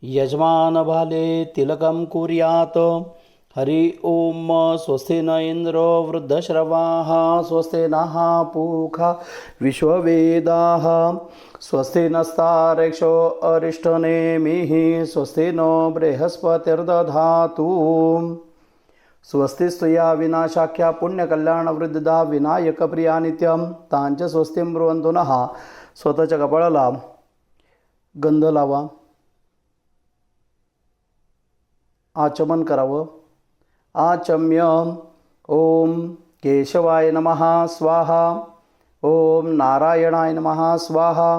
यजमान भाले तिलकं कुर्यात्। हरि ओम। स्वस्ति न इंद्रो वृद्धश्रवाः स्वस्ति नः पूषा विश्ववेदाः स्वस्ति नस्तार्क्ष्यो अरिष्टनेमिः स्वस्ति नो बृहस्पतिर्दधातु। स्वस्तिस्तु या विनाशाख्या पुण्यकल्याणवृद्धिदा विनायकप्रिया नित्यं तांच स्वस्तिं ब्रुवन्तु नः। स्वतःच्या कपाळाला गंध लावा, आचमन करावं। आचम्य ओम केशवाय नमः स्वाहा, ओम नारायणाय नमः स्वाहा,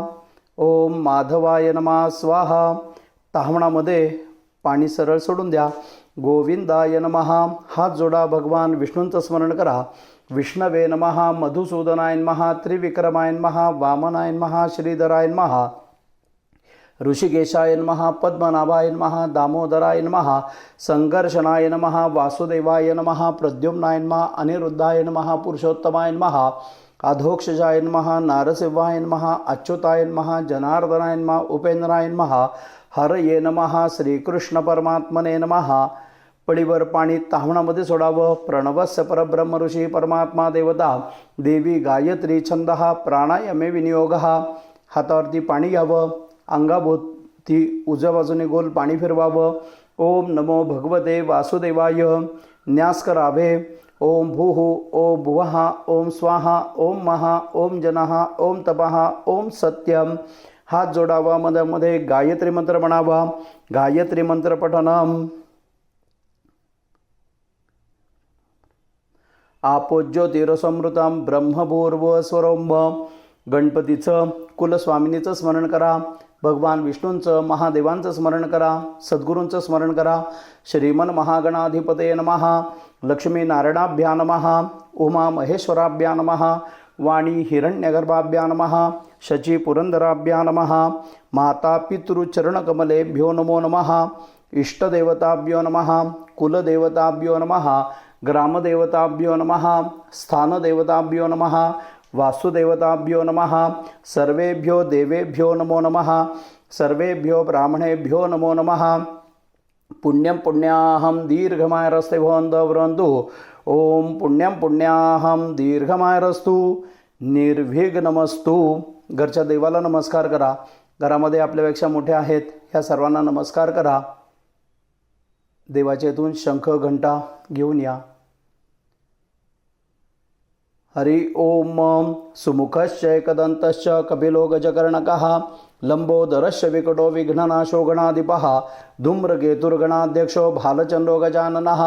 ओम माधवाय नमः स्वाहा। ताहमणामध्ये पाणी सरळ सोडून द्या। गोविंदाय नमः हात जोडा, भगवान विष्णूंचं स्मरण करा। विष्णवे नमः, मधुसूदनाय नमः, त्रिविक्रमाय नमः, वामनाय नमः, श्रीधराय नमः, ऋषिकेशाय नमः, पद्मनाभाय नमः, दामोदराय नमः, संकर्षणाय नमः, वासुदेवाय नमः, प्रद्युम्नाय नमः, अनिरुद्धाय नमः, पुरुषोत्तमाय नमः, अधोक्षजाय नमः, नारसिंहाय नमः, अच्युताय नमः, जनार्दनाय नमः, उपेंद्राय नमः, हरये नमः, श्रीकृष्ण परमात्मने नमः। पळीवर पाणी ताहमणामध्ये सोडावं। प्रणवस्य परब्रह्म ऋषी परमात्मा देवता देवी गायत्री छंदः प्राणायामे विनियोगः। हातावरती पाणी घ्यावं, अंगाभोवती उजव्या बाजूने गोल पाणी फिरवावं। ओम नमो भगवते वासुदेवाय न्यास करावे। ओम भूः ओम भुवः ओम स्वाहा ओम महा ओम जनः ओम तपः ओम सत्यम। हात जोडावा, मध्ये गायत्री मंत्र म्हणावा। गायत्री मंत्र पठनम। आपो ज्योतिरसमृतम ब्रह्मभूर्भुवस्वरं। गणपतीचं कुलस्वामिनीचं स्मरण करा। भगवान विष्णूंचं महादेवांचं स्मरण करा। सद्गुरूंचं स्मरण करा। श्रीमन महागणाधिपतये नमः। लक्ष्मी नारायणाभ्या नमः। उमा महेश्वराभ्या नमः। वाणी हिरण्यगर्भाभ्या नमः। शची पुरंदराभ्या नमः। माता पितृचरणकमलेभ्यो नमो नमः। इष्टदेवताभ्यो नमः। कुलदेवताभ्यो नमः। ग्रामदेवताभ्यो नमः। स्थानदेवताभ्यो नमः। वासुदेवताभ्यो नमः। सर्वेभ्यो देवेभ्यो नमो नमः। सर्वेभ्यो ब्राह्मणेभ्यो नमो नमः। पुण्यं पुण्याहं दीर्घमायरस्ते भवन्तु। ओम पुण्यं पुण्याहं दीर्घमायरस्तु निर्विघ्नमस्तु। घरच्या देवाला नमस्कार करा। घरामध्ये आपल्यापेक्षा मोठे आहेत ह्या सर्वांना नमस्कार करा। देवाच्या इथून शंख घंटा घेऊन या। हरि ओम। सुमुखश्च एकदन्तश्च कपिलो गजकर्णकः लंबोदरश्च विकटो विघ्ननाशो गणाधिपः धूम्रकेतुर्गणाध्यक्षो भालचंद्रो गजाननः।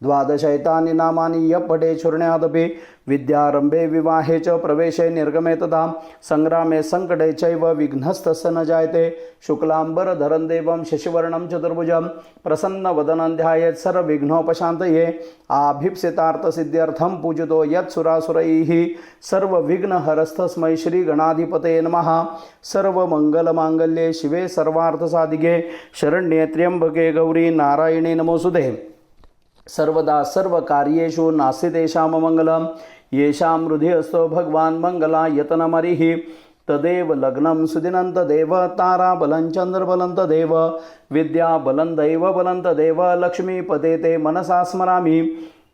द्वादशैतानि नामानि यः पठे चूर्ण्यादपि विद्यारंभे विवाहे च प्रवेशे निर्गमे तथा संग्रामे संकटे चैव विघ्नस्तस्य न जायते। शुक्लांबरधरं देवं शशिवर्णं चतुर्भुजं प्रसन्नवदनं ध्यायेत् सर्वविघ्नोपशान्तये। आभीप्सितार्थसिद्ध्यर्थं पूजितो यत्सुरासुरैः सर्वविघ्नहरस्तस्मै श्रीगणाधिपतये नमः। सर्वमंगलमांगल्ये शिवे सर्वार्थसाधिके शरण्ये त्र्यंबके गौरी नारायणे नमोस्तुते। सर्वदा सर्वकार्येषु नास्ति मंगलम। येषां हृदि अस्तो भगवान् मंगलायतनमरिः तदेव लग्नं सुदिनं तदेव ताराबलं चन्द्रबलं तदेव विद्याबलं दैवबलं तदेव लक्ष्मीपते ते मनसा स्मरामि।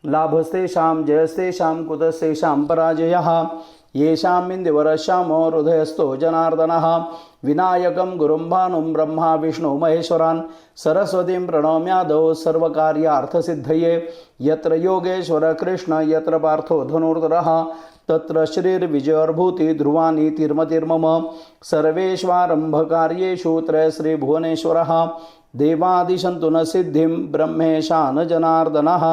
लाभस्तेषां जयस्तेषां कुतस्तेषां पराजयः। येषां इन्दुवरश्यामो हृदयस्थो जनार्दनः। विनायकं गुरुं भानुं ब्रह्मा विष्णु महेश्वरान् सरस्वतीं प्रणम्यादौ सर्वकार्यार्थसिद्धये। यत्र योगेश्वर कृष्ण यत्र पार्थो धनुर्धरः तत्र श्रीर्विजयोर्भूति ध्रुवानि तिर्मतिर्मम। सर्वेष्वारम्भकार्येषु त्रयश्रीभुवनेश्वरः देवादिशन्तु न सिद्धिं ब्रह्मेशान जनार्दनः।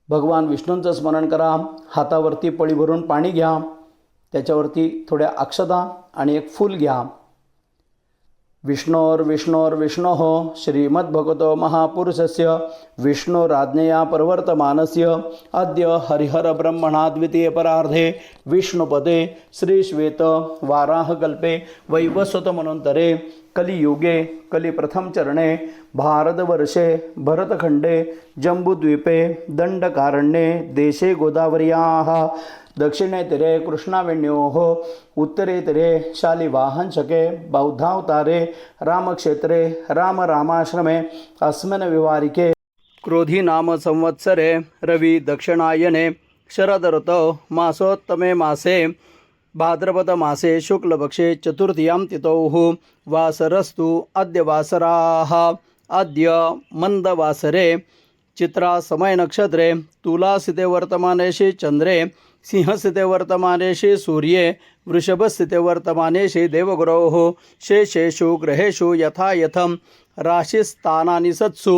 भगवान विष्णूंचं स्मरण करा। हातावरती पळी भरून पाणी घ्या। त्याच्यावरती थोड्या अक्षता आणि एक फूल घ्या। विष्णोर्विष्णोर्विष्णोः श्रीमद्भगवतो महापुरुषस्य विष्णुराज्ञया प्रवर्तमानस्य अद्य हरिहर ब्रह्मणा द्वितीय परार्धे विष्णुपदे श्रीश्वेत वाराहकल्पे वैवस्वत मनोन्तरे कलियुगे कलिप्रथम चरणे भारतवर्षे भरतखंडे जम्बूद्वीपे दंडकारण्ये देशे गोदावर्याः दक्षिणेतिरे कृष्णावेण्योः उत्तरेतिरे शालिवाहनशके बौद्धावतारे रामक्षेत्रे रामाश्रमे अस्मिन् विवारिके क्रोधी नाम संवत्सरे रवि दक्षिणायने शरद ऋतौ मासोत्तमे मासे भाद्रपद मासे शुक्लपक्षे चतुर्थ्यां तिथौः वासरस्तु अद्य वासराः अद्य मंदवासरे चित्रा समय नक्षत्रे तुलास्थिते वर्तमानेषु चंद्रे सिंहस्थिते वर्तमानेषु सूर्ये वृषभस्थिते वर्तमानेषु देवगुरोः शेषेषु ग्रहेषु यथा यथं राशिस्थानानि सत्सु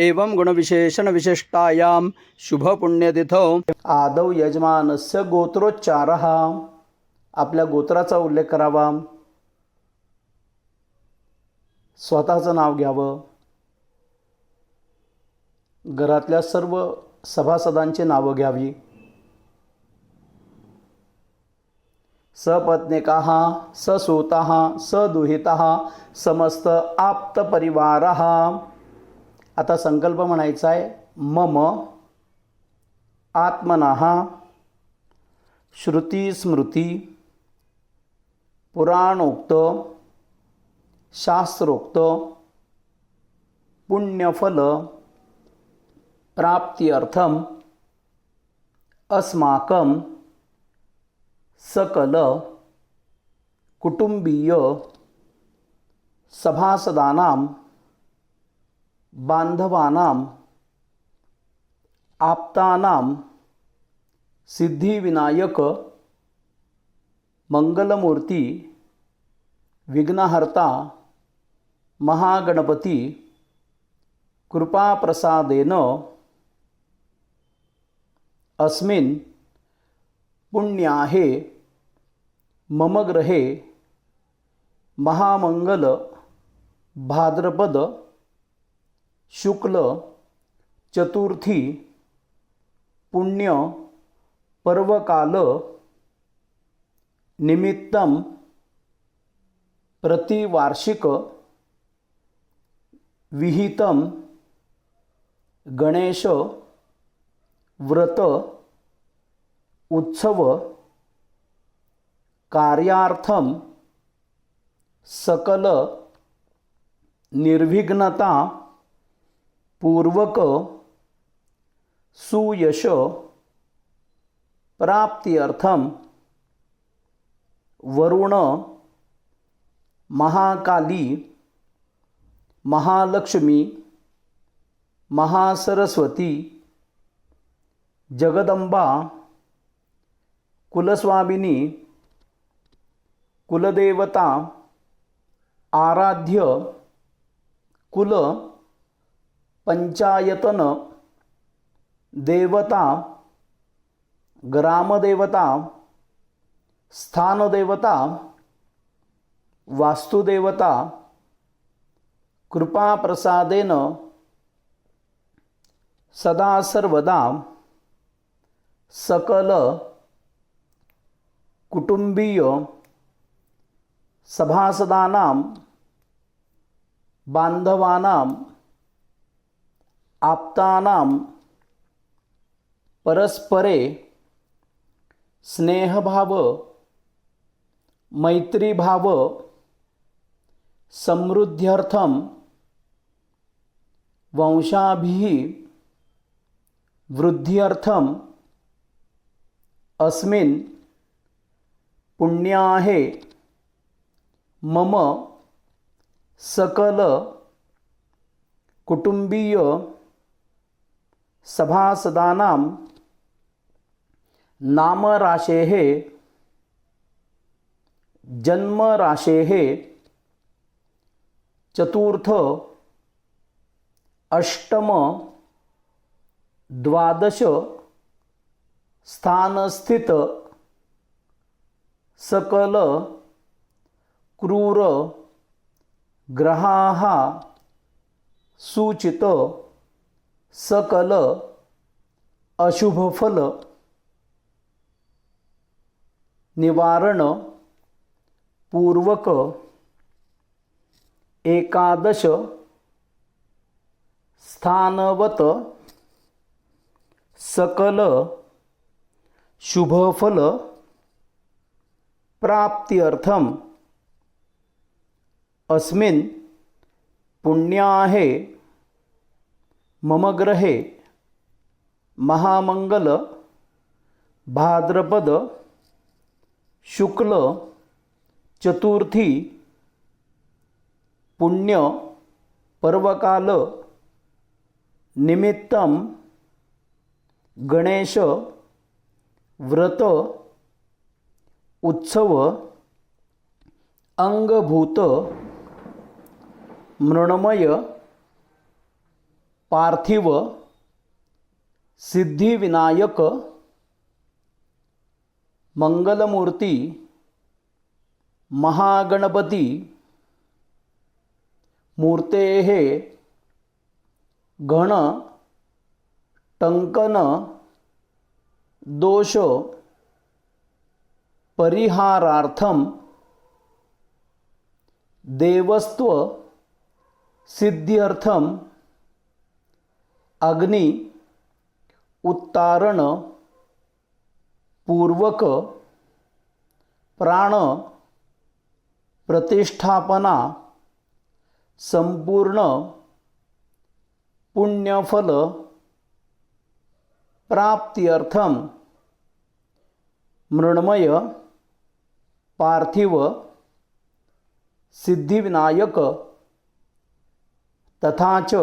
एवं गुणविशेषण विशिष्टायां शुभपुण्यतिथौ आदौ यजमानस्य गोत्रोच्चारः आपल्या गोत्राचा उल्लेख करावा, स्वतःचं नाव घ्यावं, घरातल्या सर्व सभासदांची नावं घ्यावी, सपत्निकाः ससूताः सदुहिताः समस्त आप्तपरिवाराः. आता संकल्प म्हणायचा आहे. मम आत्मनः श्रुती स्मृती पुराणोक्त शास्त्रोक्त पुण्यफल प्राप्त्यर्थम अस्माकं सकल कुटुंबीय सभासदानां बांधवानां आप्तानां सिद्धिविनायक मंगलमूर्ती विघ्नहर्ता महागणपती कृपाप्रसादेन अस्मिन् पुण्याहे मम गृहे महामंगल भाद्रपद शुक्ल चतुर्थी पुण्य पर्वकाल निमित्तं प्रतिवार्षिक विहितं गणेश व्रत उत्सव कार्यार्थम सकल निर्विघ्नता पूर्वक सुयश प्राप्त्यर्थम वरुण महाकाली महालक्ष्मी महासरस्वती जगदंबा कुलस्वामिनी कुलदेवता आराध्य कुल पंचायतन देवता ग्रामदेवता स्थानदेवता वास्तुदेवता कृपाप्रसादेन सदा सर्वदा सकल कुटुंबीय सभासदानां बांधवानां आप्तानां परस्परे स्नेहभाव मैत्रीभाव समृद्ध्यर्थम वंशाभिः वृद्ध्यर्थम अस्मिन् पुण्याहे मम सकल कुटुंबीय सभासदानां नाम राशेः जन्म राशेः चतुर्थ अष्टम द्वादश स्थानस्थित सकल क्रूर ग्रहाः सूचित सकल अशुभफल निवारण पूर्वक एकादश स्थानवत सकल शुभफल प्राप्त्यर्थम अस्मिन् पुण्याहे मम ग्रहे महामंगल भाद्रपद शुक्ल चतुर्थी पुण्य पर्वकाल निमित्तम गणेश व्रत उत्सव अंगभूत मृण्मय पार्थिव सिद्धिविनायक मंगलमूर्ति महागणपति मूर्तेः गण टंकन दोष परिहारार्थम देवस्त्व सिद्ध्यर्थम अग्नि उत्तारण पूर्वक प्राण प्रतिष्ठापना संपूर्ण पुण्यफल प्राप्त्यर्थम मृण्मय पार्थिव सिद्धिविनायक तथा च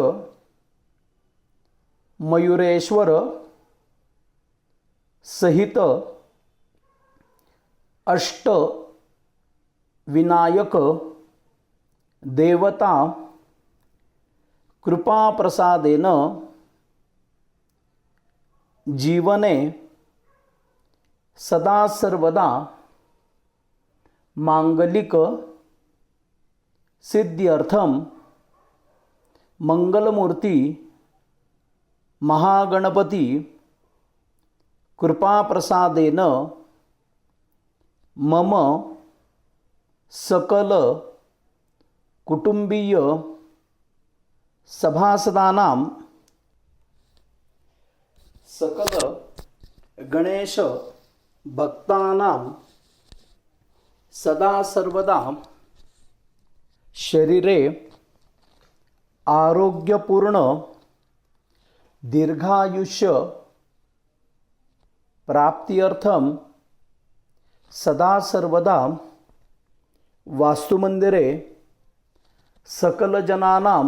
मयूरेश्वर सहित अष्ट विनायक देवता कृपा प्रसादेन जीवने सदा सर्वदा मांगलिक सिद्ध्यर्थम मंगलमूर्ति महागणपति कृपा प्रसादेन मम सकल कुटुंबीय सभासदानां सकल गणेश भक्तानां सदा सर्वदा शरीरे आरोग्यपूर्ण दीर्घायुष्य प्राप्त्यर्थम सदा सर्वदा वास्तुमंदिरे सकल जनानां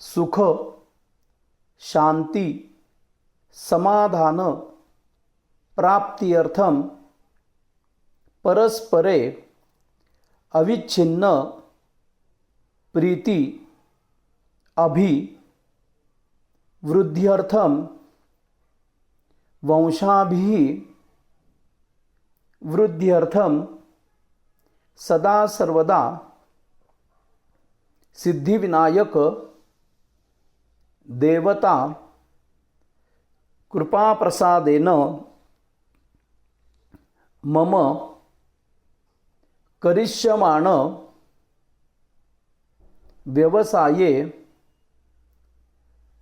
सुख शांति समाधान प्राप्त्यर्थम परस्परे अविच्छिन्न प्रीति वृद्ध्यर्थम वंशाभिः वृद्ध्यर्थम सदा सर्वदा सिद्धिविनायक देवता कृपा प्रसादेन मम करिष्यमाण व्यवसाये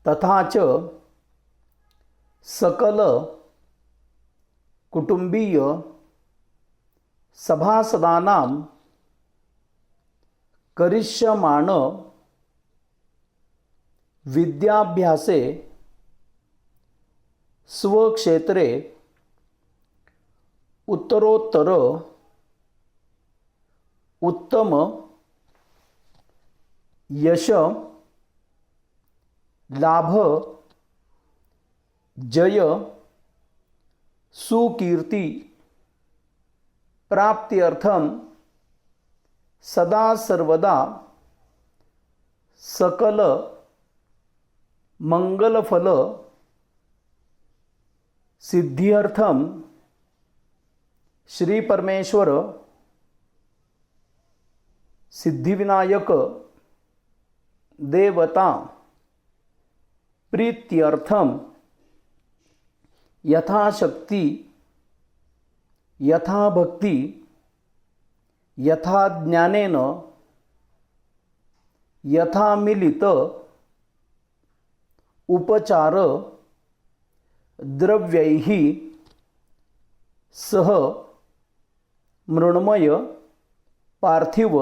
तथा च सकल कुटुंबीय सभासदानां करिष्यमाण विद्याभ्यासे स्वक्षेत्रे उत्तरोत्तर उत्तम यश लाभ जय सुकीर्ति प्राप्त्यर्थम सदा सर्वदा सकल मंगलफल सिद्ध्यर्थम श्री परमेश्वर सिद्धिविनायक देवता प्रीत्यर्थम यथाशक्ति यथा भक्ति यथा ज्ञानेन यथा मिलित उपचार द्रव्यैः सह मृण्मय पार्थिव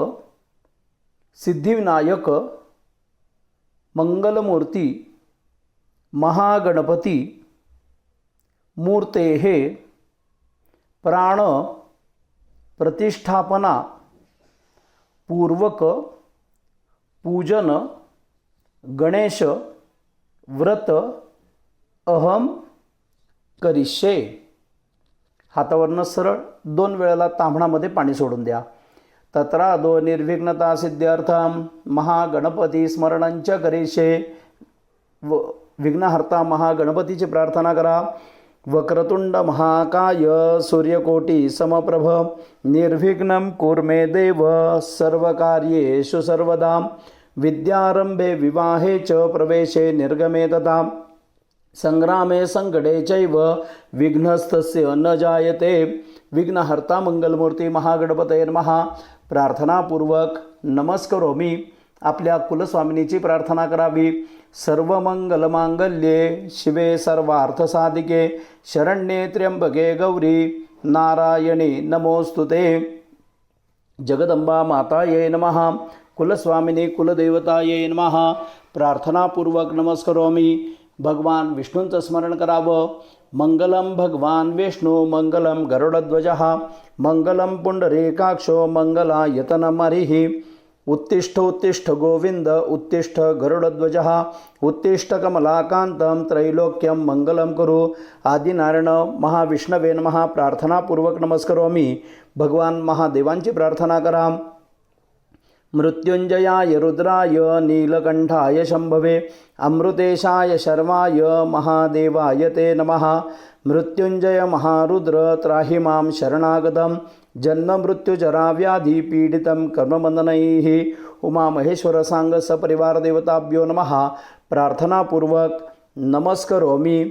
सिद्धिविनायक मंगलमूर्ती महागणपती मूर्तेः प्राण प्रतिष्ठापना पूर्वक पूजन गणेश व्रत अहम करिष्ये. हातावरनं सरळ 2 वेळेला तांबणामध्ये पाणी सोडून द्या. तत्रादो निर्विघ्नता सिद्ध्यर्थम महागणपती स्मरणंच करिष्ये. विघ्नहर्ता महागणपतीची प्रार्थना करा. वक्रतुंड महाकाय सूर्यकोटी समप्रभ निर्विघ्नं कुरु मे देव सर्वकार्येषु सर्वदा. विद्यारंभे विवाहे च प्रवेशे निर्गमे तथा संग्रामे संकटे चैव विघ्नस्तस्य न जायते. विघ्नहर्ता मंगलमूर्ती महागणपतये नमः. प्रार्थनापूर्वक नमस्करोमी. आपल्या कुलस्वामिनीची प्रार्थना करावी. सर्वमंगलमांगल्ये शिवे सर्वार्थसाधिके शरण्ये त्र्यंबके गौरी नारायणी नमोस्तुते. जगदंबा माताये नमः. कुलस्वामिनी कुलदेवताये नमः. प्रार्थनापूर्वक नमस्करोमी. भगवान विष्णूंचं स्मरण करावं. मंगलम भगवान विष्णू मंगलम गरुडध्वजः मंगलम पुंडरीकाक्षो मंगलायतनमरिः. उत्तिष्ठ उत्तिष्ठ गोविंद उत्तिष्ठ गरुडध्वजः उत्तिष्ठ कमलाकांतं त्रैलोक्यं मंगलम कुरु. आदिनारायण महाविष्णवे नमः. प्रार्थनापूर्वक नमस्करोमी. भगवान महादेवांची प्रार्थना करा. मृत्युंजयाय रुद्राय नीलकंठाय शंभवे अमृतेशाय शर्वाय महादेवाय ते नमः. मृत्युंजय महारुद्र त्राहि मां शरणागतं जन्म मृत्युजरा व्याधि पीडितं कर्मबंधनैः. उमामहेश्वर सांग सपरिवार देवताभ्यो नमः. प्रार्थनापूर्वक नमस्करोमी.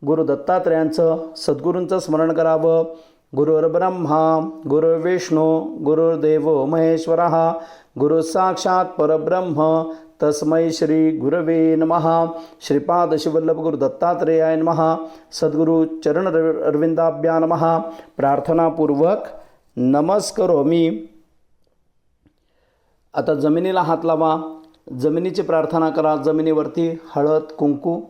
गुरु दत्तात्रयांचं सद्गुरूंचं स्मरण करावं. गुरुर्ब्रह्मा गुरुर्विष्णू गुरुर्देवो महेश्वरः गुरु साक्षात परब्रह्म तस्मै श्री गुरवे नमः. श्रीपाद शिवल्लभ गुरु दत्तात्रेयाय नमः. सद्गुरु चरण अरविंदाभ्या नमः. प्रार्थनापूर्वक नमस्करोमी. आता जमिनीला हात लावा. जमिनीची प्रार्थना करा. जमिनीवरती हळद कुंकू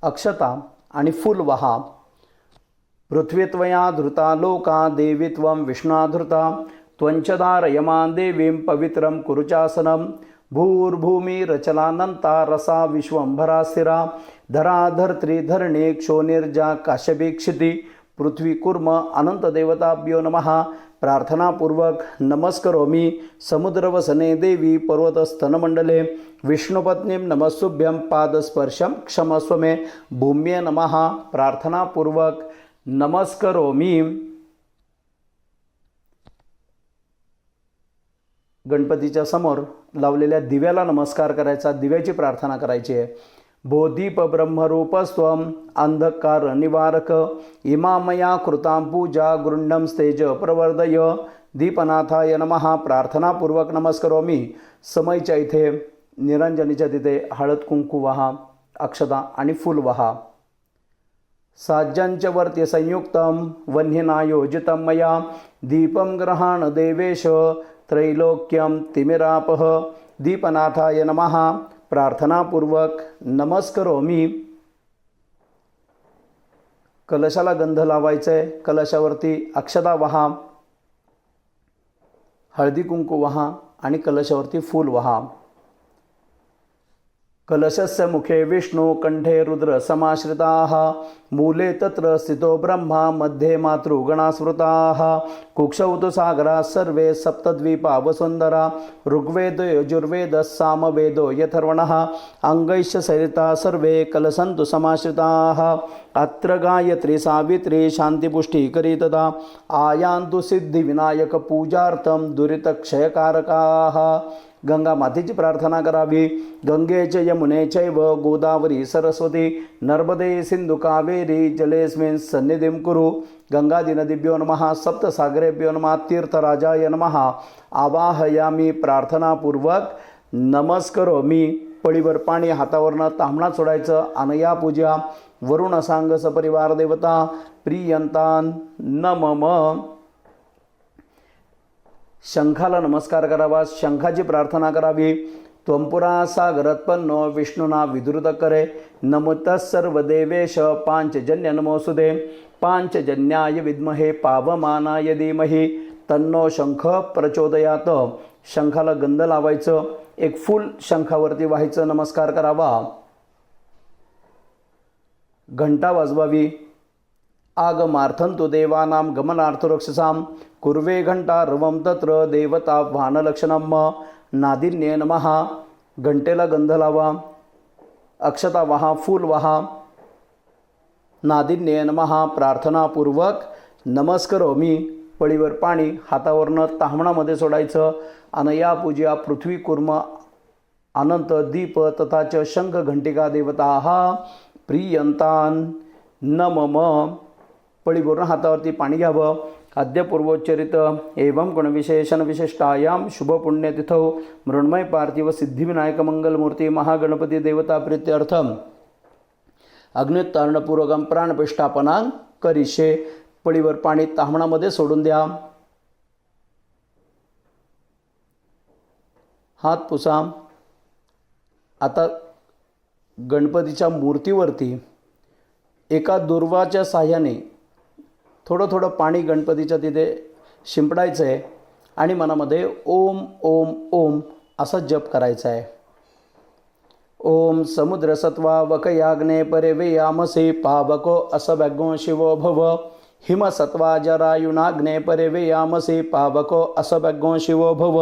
अक्षता आणि फूल वहा. पृथ्वीत्वया धृता लोका देवी त्वं विष्णाधृता त्वंचदारयमां देवीं पवित्रं कुरुचासनं. भूर्भूमिरचलानन्ता रसा विश्वंभरा स्थिरा धराधर्त्री धरणी क्षोनिर्जा काश्यपीक्षिती. पृथ्वी कुर्म अनंत देवताभ्यो नमः. प्रार्थनापूर्वक नमस्करोमी. समुद्रवसने देवी पर्वतस्तनमंडले विष्णुपत्नीं नमस्तुभ्यं पादस्पर्शं क्षमस्व मे. भूम्ये नमः. प्रार्थनापूर्वक नमस्करोमी. गणपतीच्या समोर लावलेल्या दिव्याला नमस्कार करायचा. दिव्याची प्रार्थना करायची आहे. बोधीप ब्रह्मरूपस्त्वं अंधकार निवारक इमामया कृतां पूजा गृण्डं स्तेज प्रवर्धय. दीपनाथाय नमः. प्रार्थनापूर्वक नमस्करोमी. समईच्या इथे निरंजनीच्या तिथे हळद कुंकू वहा अक्षता आणि फूल वहा. साज्यांच वर्त्य संयुक्तं वह्निनायोजितं मया दीपं ग्रहाण देवेश त्रैलोक्यं तिमिरापह. दीपनाथाय नमः. प्रार्थनापूर्वक नमस्करोमी. कलशाला गंध लावायचा आहे. कलशावरती अक्षता वहा हळदी कुंकू वहा आणि कलशावरती फूल वहा. कलशस्य मुखे विष्णु कंठे रुद्र समाश्रिताः मूले तत्र स्थितो ब्रह्मा मध्ये मातृगणा स्मृताः. कुक्षौ तु सागरा सर्वे सप्तद्वीपा वसुंधरा ऋग्वेदो यजुर्वेदः सामवेदो यथर्वणः अंगैश्च सरिता सर्वे कलसन्तु समाश्रिताः. अत्र गायत्री सावित्री शांतिपुष्टिकरी तदा आयान्तु सिद्धिविनायक पूजार्थं दुरितक्षयकारकाः. गंगा मातेची प्रार्थना करावी. गंगेच यमुने चैव गोदावरी सरस्वती नर्मदे सिंधु कावेरी जलेस्मिन् सन्निधिं कुरु. गंगादिनदिभ्यो नमः. सप्तसागरेभ्यो नमः. तीर्थराजाय नमः. आवाहयामि. प्रार्थनापूर्वक नमस्करोमि. पळीवर पाणी, हातावरनं तांबणा सोडायचं. अनया पूजा वरुण सांग सपरिवार देवता प्रियंतान नमम. शंखाला नमस्कार करावा, शंखाची प्रार्थना करावी. त्वंपुरा सागरत्पन्नो विष्णुना विधृत करे नमोतः सर्वदेवेश पांचजन्य नमोसुदे पांचजन्याय विद्महे पावमानाय धीमहि तन्नो शंख प्रचोदयात. शंखाला गंध लावायचं, एक फूल शंखावरती व्हायचं, नमस्कार करावा. घंटा वाजवावी. आगमार्थंतु देवानां गमनार्थरक्षसां कुर्वे घंटा रवं तत्र देवता वाहनलक्षणम. नादिन्ये नमः. घंटेला गंध लावा, अक्षता वहा, फूल वहा. नादिन्ये नमः. प्रार्थनापूर्वक नमस्करोमी. पळीवर पाणी, हातावरनं तांबणामध्ये सोडायचं. अनया पूजा पृथ्वी कुर्म अनंत दीप तथाच शंख घंटिका देवताः प्रियंतान नमम. पळीवरून हातावरती पाणी घ्यावं. अद्य पूर्वोच्चरित एवं गुणविशेषण विशिष्टायां शुभपुण्यतिथौ मृण्मय पार्थिव सिद्धिविनायक मंगलमूर्ती महागणपती देवता प्रीत्यर्थम अग्नितारणपूर्वकम प्राणप्रतिष्ठापना करिष्ये. पळीवर पाणी तांबणामध्ये सोडून द्या. हात पुसा. आता गणपतीच्या मूर्तीवरती एका दुर्वाच्या साह्याने थोडं थोडं पाणी गणपतीच्या तिथे शिंपडायचं आहे आणि मनामध्ये ओम ओम ओम असा जप करायचा आहे. ओम समुद्रसत्वा वकयाग्ने परेवेयामसे पावको असभ्यगो शिवो भव हिमसत्वा जरायुनाग्ने परेवेयामसे पावको असभ्यगो शिवो भव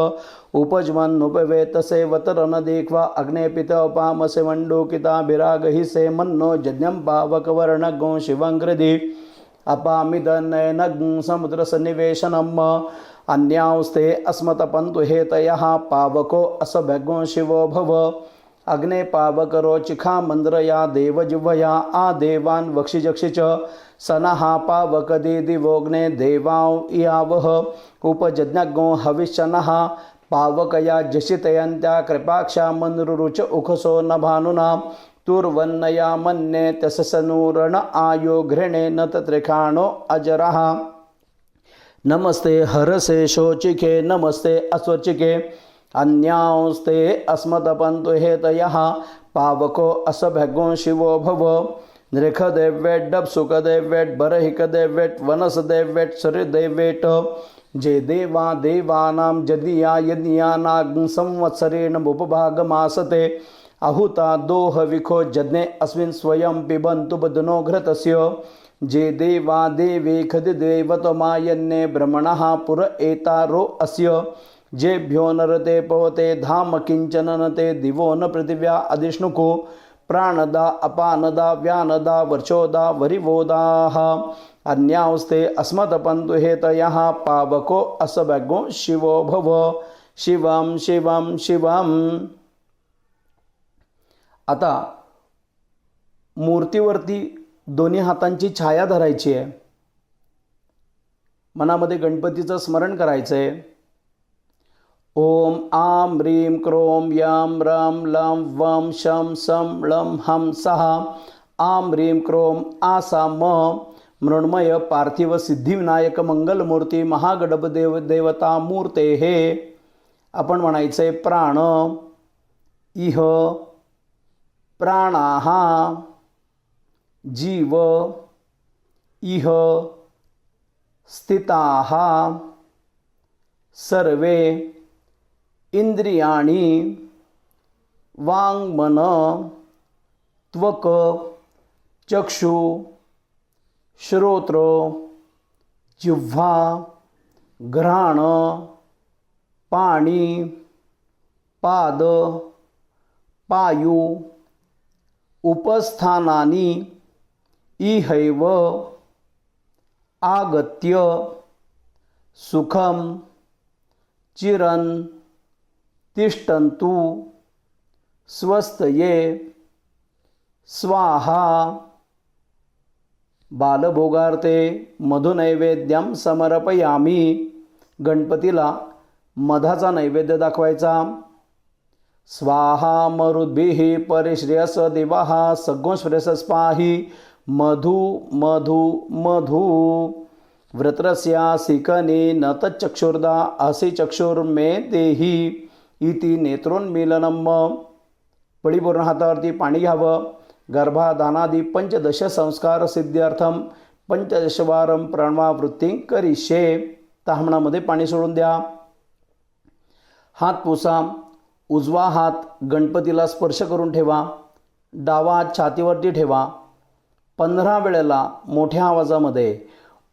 उपजमन्नुपवेतसे वतरन देखवा अग्ने पितोपामसे मंडूकिताभिरागहि से मन्नो यज्ञं पावकवर्णगो शिवंकृधि अपामिदनयनग् समुद्रसन्निवेशनम् अन्यांस्ते अस्मतपन्तु हेतयः पावको असभ्यगो शिवो भव अग्ने पावकरो चिखा मंद्रया देवजिह्वया आ देवान् वक्षिजक्षि च सनः पावकदि दिवोग्ने देवां इयावह उपजज्ञगो हविष्यनः पावकया जशितयन्त्या कृपाक्षा मन्रुरुच उखसो न भानुना तुर्वन्नया मन्ये तससनूरण आयो घृणे न तत्रिखाणो अजरः. नमस्ते हरसे शोचिके नमस्ते अस्वचिके अन्यांस्ते अस्मतपन्तु हेतयः पावको असभ्यगो शिवो भव नृखदेवेट डबसुखदेवेट बरहिकदेवेट वनसदेवेट सरिदेवेट जे देवा देवानां जदिया यदियानां संवत्सरेण उपभागमासते अहुता दोह विखो जज्ञे अस्मिन् स्वयं पिबन्तु बदनो घृतस्य जे देवा देवी खदिदेवतमायन्ने ब्रह्मणः पुर एतारो अस्य जेभ्यो नरते पवते धाम किंचन नते दिवो न पृथिव्या अधिष्णुको प्राणदा अपानदा व्यानदा वर्चोदा वरिवोदाः अन्यांस्ते अस्मदपन्तु हेतयः पावको असभ्यगो शिवो भव शिवं शिवं शिवं. आता मूर्तीवरती दोन्ही हातांची छाया धरायची आहे. मनामध्ये गणपतीचं स्मरण करायचं आहे. ओम आं ह्रीं क्रों यां रां लां वं शं सं लं हं सः आं ह्रीं क्रों आसाम मृण्मय पार्थिव सिद्धिविनायक मंगलमूर्ती महागणपदेव देवता मूर्ते हे. आपण म्हणायचे प्राण इह प्राणाः जीव इह स्थिताः सर्वे इंद्रियाणि वाङ्मन त्वक चक्षु श्रोत्र जिह्वा घ्राण पाणी पाद पायु उपस्थानानि इहैव आगत्य सुखं चिरन् तिष्ठन्तु स्वस्तये स्वाहा. बालभोगार्थे मधुनैवेद्यं समर्पयामी. गणपतीला मधाचा नैवेद्य दाखवायचा. स्वाहा मरुद्भिः परिश्रेयस देवाः सगोश्रेयसस्पाहि मधु मधु मधु व्रतरस्यासिकने न तच्चक्षुर्दा असि चक्षुर्मे देहि इति नेत्रोन्मीलनम. पळीपूर्ण हातावरती पाणी घ्यावं. गर्भाधानादी पंचदश संस्कार सिद्ध्यर्थम पंचदशवारं प्रणवावृत्ती करिष्ये. ताम्हणामध्ये पाणी सोडून द्या. हात पुसा. उजवा हात गणपतीला स्पर्श करून ठेवा. डावा हात छातीवरती ठेवा. 15 वेळेला मोठ्या आवाजामध्ये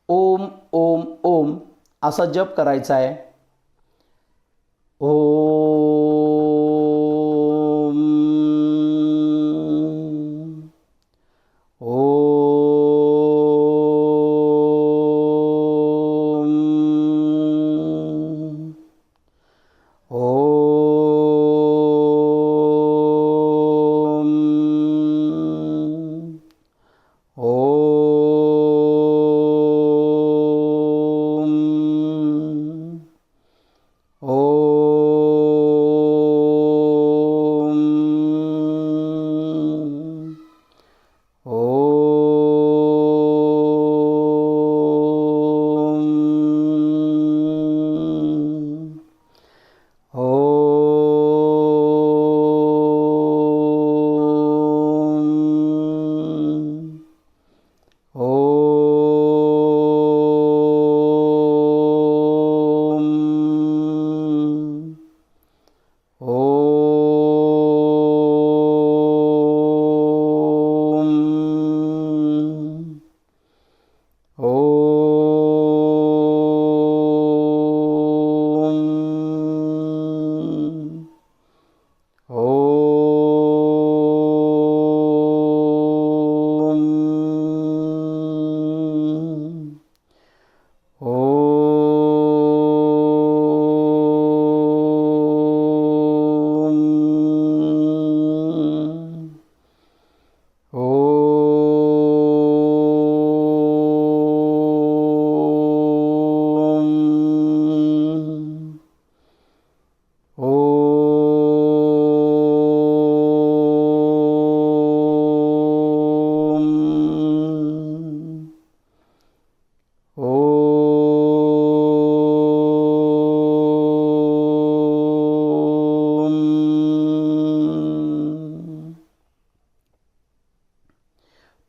ओम ओम ओम असा जप करायचा आहे. ओम ओम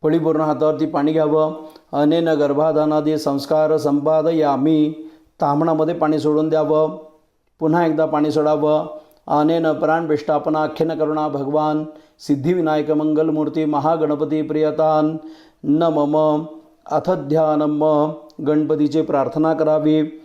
पळीपूर्ण हातावरती पाणी घ्यावं. अनेन गर्भाधानादी संस्कार संपादयामी. ताम्हणामध्ये पाणी सोडून द्यावं. पुन्हा एकदा पाणी सोडावं. अनेन प्राणविष्टापनाख्यन करुणा भगवान सिद्धिविनायक मंगलमूर्ती महागणपती प्रियतान न मम. अथ ध्यानम. गणपतीची प्रार्थना करावी.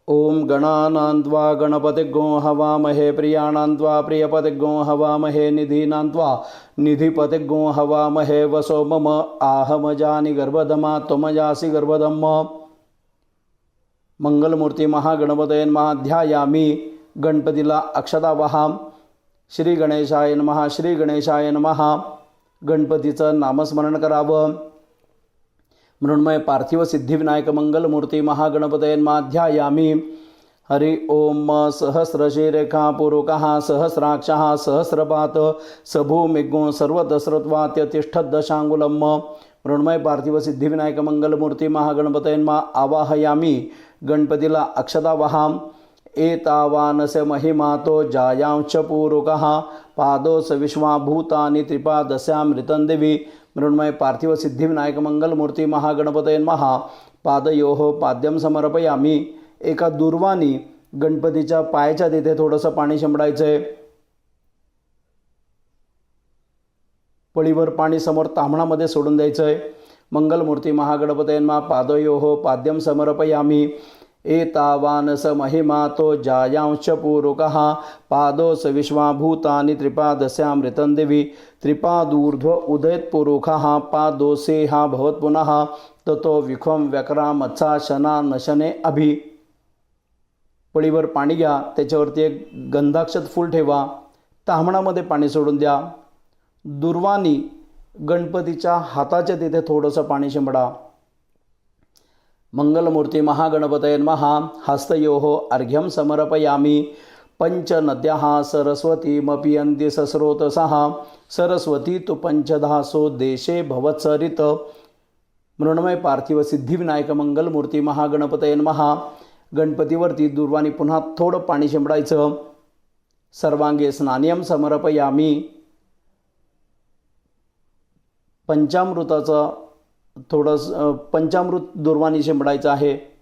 ओम गणानान्त्वा गणपतिर्गो हवामहे प्रियाणान्त्वा प्रियपतिर्गो हवामहे निधीनान्त्वा निधिपतिर्गो हवामहे वसो मम आहमजानि गर्भधमा त्वमजासि गर्भधम. मंगलमूर्ती महागणपतये नमः. ध्यायामी. गणपतीला अक्षता वाहा. श्री गणेशाय नमः. श्री गणेशाय नमः. गणपतीचं नामस्मरण करावं. मृण्मय पार्थिव सिद्धिविनायक मंगलमूर्ती महागणपतये नमः. ध्यायामी. हरि ओम सहस्रशीरेखा पुरुकः सहस्राक्षः सहस्रपात सभूमिगो सर्वतस्रत्वात्यतिष्ठद्दशाङ्गुलम्. मृण्मय पार्थिव सिद्धिविनायक मंगलमूर्ती महागणपतये नमः. आवाहयामी. गणपतीला अक्षता वाहा. एतावानस्य महिमातो जायांश्च पूरुकः पादोस विश्वाभूतानि त्रिपादस्यामृतं देवी. मृण्मय पार्थिव सिद्धिविनायक मंगलमूर्ती महागणपतये नमः. पादयोः पाद्यं समर्पयामी. एका दुर्वानी गणपतीच्या पायाच्या तिथे थोडंसं पाणी शिंपडायचं आहे. पळीवर पाणी समोर ताम्हणामध्ये सोडून द्यायचं आहे. मंगलमूर्ती महागणपतये नमः. पादयोः पाद्यं समर्पयामी. एतावानस महिमातो जायांश्च पूरुकः पादोस विश्वाभूतानि त्रिपादस्यामृतं देवी. त्रिपादूर्ध्व उदयत्पुरुखः पादोसे हा भवत् पुनः ततो विखम व्यक्रामत्सा शना नशने अभि. पळीवर पाणी घ्या. त्याच्यावरती एक गंधाक्षत फूल ठेवा. ताम्हणामध्ये पाणी सोडून द्या. दुर्वानी गणपतीच्या हाताच्या तिथे थोडंसं पाणी शिंपडा. मंगलमूर्ती महागणपतये नमः. हस्तयोः अर्घ्यं समर्पयामी. पंचनद्यः सरस्वतीमपि सस्रोतसः सरस्वती तु पंचधासो देशे भवत्सरित। मृण्मय पार्थिव सिद्धिविनायक मंगलमूर्ती महागणपतये नमः। गणपतीवरती दूर्वानी पुन्हा थोडं पाणी शिंपडायचं। सर्वांगे स्नानियम समर्पयामी। पंचामृताचं पंचामृत दूर्वानी शिंपडायचं आहे।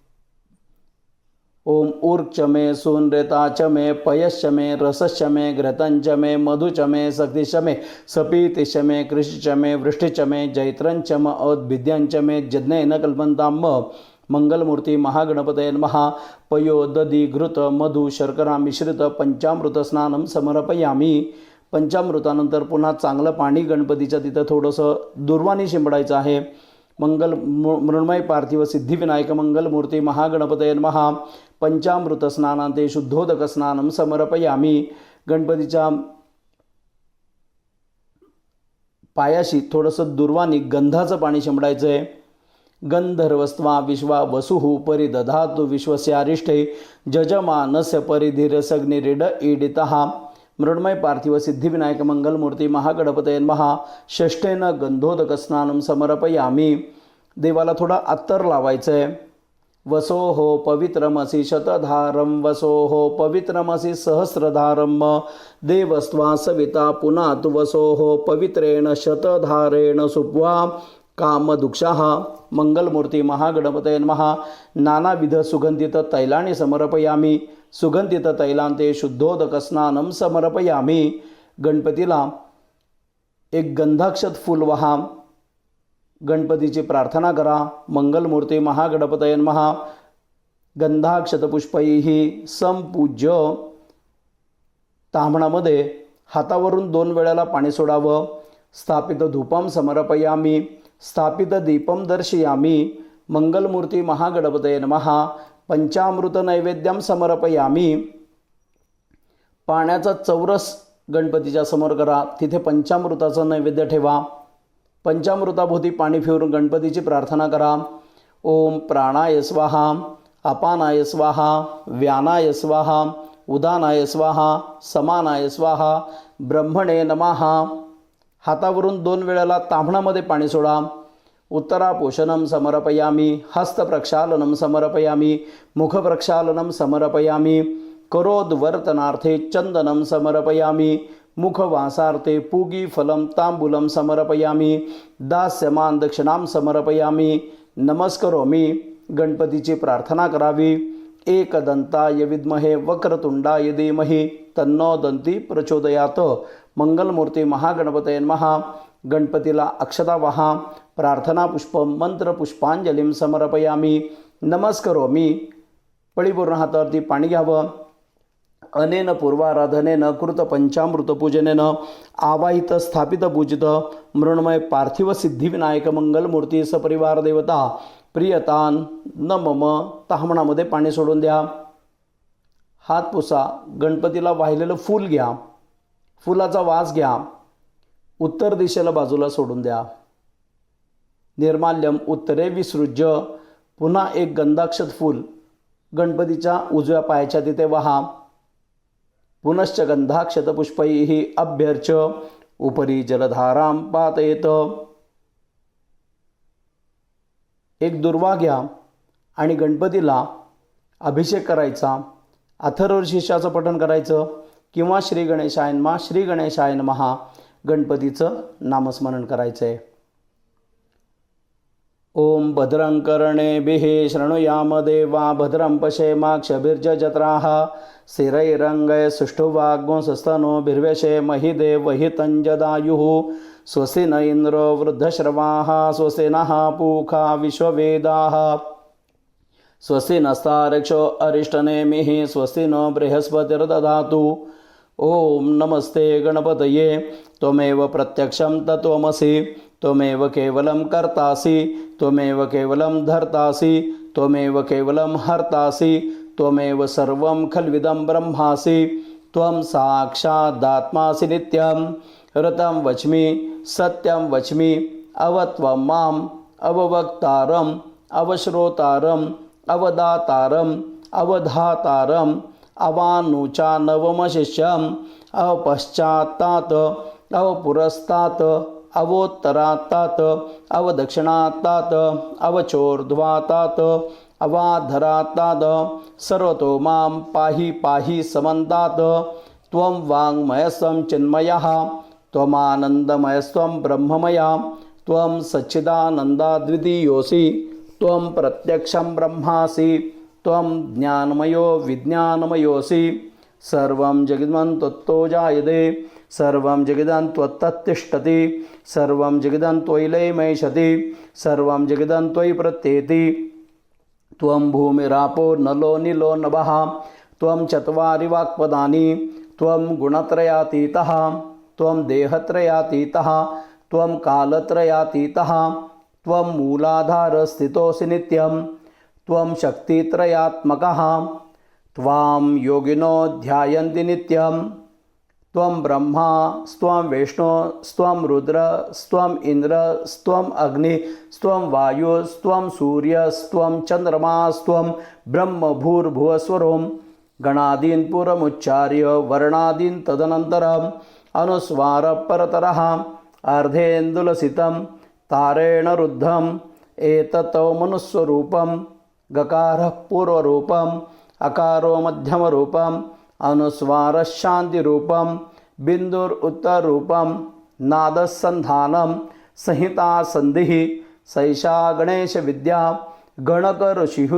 ओम ऊर्च मे सूनरेता च मे पयश्च मे रसश्च मे घृतंच मे मधुच मे शक्तिश्च मे सपीतिश्च मे कृषिश्च मे वृष्टिश्च मे जैत्रंच म औद्भिद्यंच मे यज्ञेन कल्पन्तां मंगलमूर्ती महागणपतये नमः। पयो दधी घृत मधु शर्करा मिश्रित पंचामृत स्नानं समर्पयामी। पंचामृतानंतर पुन्हा चांगलं पाणी गणपतीच्या तिथं थोडंसं दूर्वानी शिंपडायचं आहे। मृण्मय पार्थिव सिद्धिविनायक मंगलमूर्ती महागणपतये नमः। पंचामृत स्नानांते शुद्धोदक स्नानं समर्पयामी। गणपतीच्या पायाशी थोडंसं दूर्वानी गंधाचं पाणी शिंपडायचं आहे। गंधर्वस्त्वा विश्वा वसुः परिदधातु विश्वस्यारिष्टे जजमानस्य परिधीरसग्निरीड ईडितः। मृण्मय पार्थिव सिद्धिविनायक मंगलमूर्ती महागणपतये नमः। षष्ठेन गंधोदक स्नानं समर्पयामी। देवाला थोडा अत्तर लावायचं आहे। वसोहो पवित्रमसि शतधारं वसोहो पवित्रमसि सहस्रधारं देवस्त्वा सविता पुनातु वसोहो पवित्रेण शतधारेण सुप्वा कामदुक्षः। मंगलमूर्ती महागणपतये नमः। नानाविध सुगंधित तैलानि समर्पयामी। सुगंधित तैलांते शुद्धोदक स्नानं समर्पयामी। गणपतीला एक गंधाक्षत फूल वहा। गणपतीची प्रार्थना करा। मंगलमूर्ती महागणपतये नमः। गंधाक्षत पुष्पैः संपूज्य। तांबणामध्ये हातावरून 2 वेळेला पाणी सोडावं। स्थापित धूपम समर्पयामी। स्थापित दीपम दर्शयामी। मंगलमूर्ती महागणपतये नमः। पंचामृत नैवेद्यम समर्पयामी। पाण्याचा चौरस गणपतीच्या समोर करा। तिथे पंचामृताचं नैवेद्य ठेवा। पंचामृताभोवती पाणी फिरून गणपतीची प्रार्थना करा। ओम प्राणाय स्वाहा, अपानाय स्वाहा, व्यानाय स्वाहा, उदानाय स्वाहा, समानाय स्वाहा, ब्रह्मणे नमः। हातावरून 2 वेळेला तांबणामध्ये पाणी सोडा। उत्तरापोषणं समर्पयामी। हस्तप्रक्षालनं समर्पयामी। मुखप्रक्षालनं समर्पयामी। करोद्वर्तनार्थे चंदनं समर्पयामी। मुखवासार्थे पूगीफलं तांबूलं समर्पयामी। दास्यमान दक्षिणां समर्पयामी। नमस्करोमी। गणपतीची प्रार्थना करावी। एकदंताय विद्महे वक्रतुंडाय धीमहि तन्नो दंती प्रचोदयात। मंगलमूर्ती महागणपतये नमः। गणपतीला अक्षता वहा। प्रार्थना पुष्प मंत्र पुष्पांजलीं समर्पयामी। नमस्करोमी। पळीपूर्ण हातावरती पाणी घ्यावं। अनेन पूर्वाराधनेन कृत पंचामृत पूजनेन आवाहित स्थापित पूजित मृण्मय पार्थिव सिद्धिविनायक मंगलमूर्ती सपरिवार देवता प्रियतान न मम। तांबणामध्ये पाणी सोडून द्या। हात पुसा। गणपतीला वाहिलेलं फूल घ्या। फुलाचा वास घ्या। उत्तर दिशेला बाजूला सोडून द्या। निर्माल्यम उत्तरे विसृज्य। पुन्हा एक गंधाक्षत फूल गणपतीच्या उजव्या पायाच्या तिथे वहा। पुनश्च गंधाक्षत पुष्पैः अभ्यर्च्य उपरी जलधारां पातयेत। एक दुर्वा घ्या आणि गणपतीला अभिषेक करायचा। अथर्वशीर्षाचं पठण करायचं किंवा श्री गणेशाय नमः, श्री गणेशाय नमः गणपतीचं नामस्मरण करायचं आहे। ओम भद्रं कर्णेभिः शृणुयाम देवा भद्रं पश्येमाक्षभिर्यजत्राः स्थिरैरङ्गैः सुष्ठुवाग्गुंसस्तनूभिर्व्यशेमहि देवहितं स्वस्ति न इन्द्रो वृद्धश्रवाः स्वस्ति नः पूषा विश्ववेदाः स्वस्ति नस्तार्क्ष्यो अरिष्टनेमिः स्वस्ति नो बृहस्पतिर्दधातु। ओम नमस्ते गणपतये। त्वमेव प्रत्यक्षं तत्त्वमसि। त्वमेव केवलं कर्तासि। त्वमेव केवलं धर्तासि। त्वमेव केवलं हर्तासि। त्वमेव सर्वं खल्विदं ब्रह्मासि। त्वं साक्षादात्मासि नित्यं। ऋतं वच्मि सत्यं वच्मि। अवत्वं माम् अववक्तारम् अवश्रोतारम् अवदातारम् अवधातारम् अवानुचा नवमशिष्यम् अवपश्चात्तात् अवपुरस्तात् अवोत्तरात्तात् अवदक्षिणात्तात् अवचोर्ध्वातात् अवाधरात्तात् सर्वतो मां पाहि पाहि समन्तात् त्वं वाङ्मयस्त्वं चिन्मयः त्वमानन्दमयस्त्वं ब्रह्ममया त्वं सच्चिदानन्दाद्वितीयोऽसि त्वं प्रत्यक्षं ब्रह्मासि त्वं ज्ञानमयो विज्ञानमयोऽसि सर्वं जगदं त्वत्तो जायते सर्वं जगदं त्वत्तत्तिष्ठति सर्वं जगदं त्वयि लयमैषति सर्वं जगदं त्वयि प्रत्येति त्वं भूमिरापो नलो निलो नभः त्वं चत्वारि वाक्पदानि त्वं गुणत्रयातीतः त्वं देहत्रयातीतः त्वं कालत्रयातीतः त्वं मूलाधारस्थितोऽसि नित्यं त्वं शक्तित्रयात्मकः त्वां योगिनो ध्यायन्ति नित्यं त्वं ब्रह्मा स्त्वं विष्णु स्त्वं रुद्र स्त्वं इन्द्र स्त्वं अग्नि स्त्वं वायु स्त्वं सूर्य स्त्वं चन्द्रमा स्त्वं ब्रह्म भूर्भुवस्वरं गणादीन् पुरमुच्चार्य वर्णादीन् तदनन्तरम् अनुस्वारपरतरः अर्धेन्दुलसितं तारेण रुद्धम् एतत् मनुस्वरूपं गकारः पूर्वरूपम् अकारो मध्यमरूपम् अनुस्वारः शान्तिरूपं बिन्दुरुत्तररूपं नादसन्धानं संहिता संधिः सैषा गणेशविद्या गणकऋषिः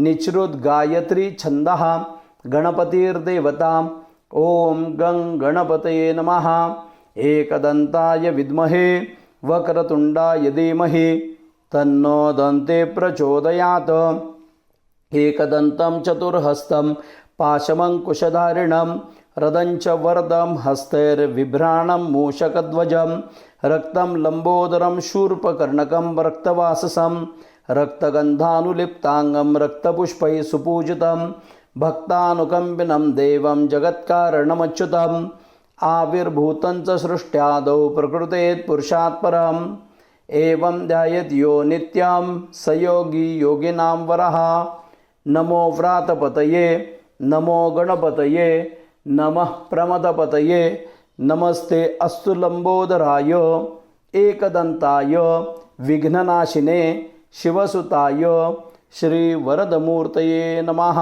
निचृद्गायत्री छन्दः गणपतिर्देवता ॐ गं गणपतये नमः एकदन्ताय विद्महे वक्रतुण्डाय धीमहि तन्नो दन्ते प्रचोदयात् एकदन्तं चतुर्हस्तं पाशमङ्कुशधारिणं रदञ्च वरदं हस्तैर्बिभ्राणं मूषकध्वजं रक्तं लम्बोदरं शूर्पकर्णकं रक्तवाससं रक्तगन्धानुलिप्ताङ्गं रक्तपुष्पैः सुपूजितं भक्तानुकम्पिनं देवं जगत्कारणमच्युतम् आविर्भूतं च सृष्ट्यादौ प्रकृतेत् पुरुषात् परम् एवं ध्यायेत् यो नित्यं स योगी योगिनां वरः नमो व्रातपतये नमो गणपतये नमः प्रमदपतये नमस्ते अस्तु लंबोदराय एकदंताय विघ्ननाशिने शिवसुताय श्रीवरदमूर्तये नमः।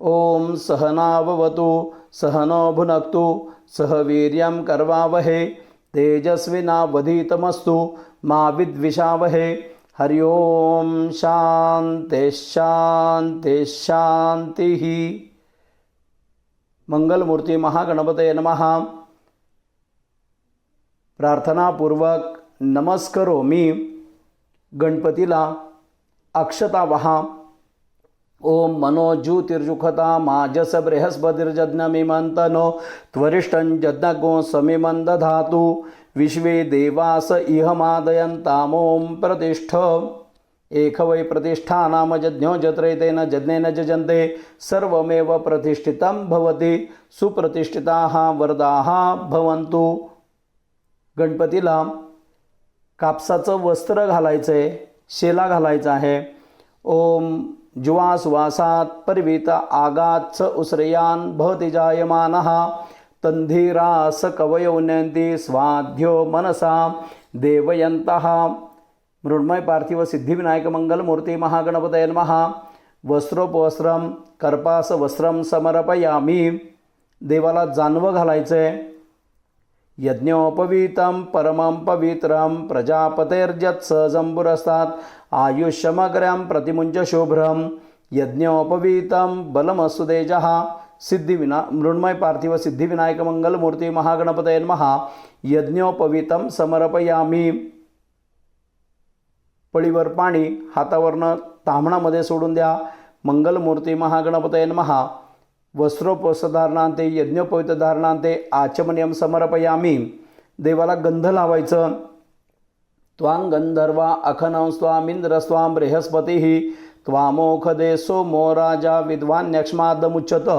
ओम सहनाववतु सहनो भुनक्तु सह वीर्यं करवावहे तेजस्विनावधीतमस्तु मा विद्विषावहे। हरि ओम शांति शांति शांति। मंगलमूर्ती महागणपतये नमः। प्रार्थनापूर्वक नमस्करोमि गणपतीला अक्षता वहा। ओम मनो ज्योतिर्जुखता माजस बृहस्पतिर्जज्ञमिमन्तनो त्वरिष्ठं जज्ञगो समिमं दधातु विश्वे देवास इहमादयन्तामों प्रतिष्ठ। एक वै प्रतिष्ठा नाम यज्ञो जत्रैतेन यज्ञेन यजन्ते सर्वमेव प्रतिष्ठितं भवति सुप्रतिष्ठिताः वरदाः भवन्तु। गणपतीला कापसाचं वस्त्र घालायचंय, शेला घालायचा आहे। ओम जुवासुवासात् परिवीत आगात् स उसरयान् भवति जायमानः तन्धीरास कवयो नयन्ति स्वाध्यो मनसा देवयन्तः। मृण्मय पार्थिव सिद्धिविनायक मंगलमूर्ती महागणपतये नमः। वस्त्रोपवस्त्रं कर्पास वस्त्रं समर्पयामि। देवाला जानवं घालायचंय। यज्ञोपवीतं परमं पवित्रं प्रजापतेर्जत्सजं पुरस्तात् आयुष्यमग्र्यं प्रतिमुञ्च शुभ्रं यज्ञोपवीतं बलमसुतेजः। मृण्मय पार्थिव सिद्धिविनायक मंगलमूर्ती महागणपतये नमः। यज्ञोपवीतं समर्पयामि। पळीवर पाणी हातावरनं ताम्हणामध्ये सोडून द्या। मंगलमूर्ती महागणपतये नमः। वस्त्रोपधारणांते यज्ञोपवीतधारणांते आचमनीयं समर्पयामि। देवाला गंध लावायचं। त्वां गंधर्वा अखनं स्वामिंद्र स्वां बृहस्पतिः त्वामोखदे सोमो राजा विद्वान्यक्ष्मादमुच्यत।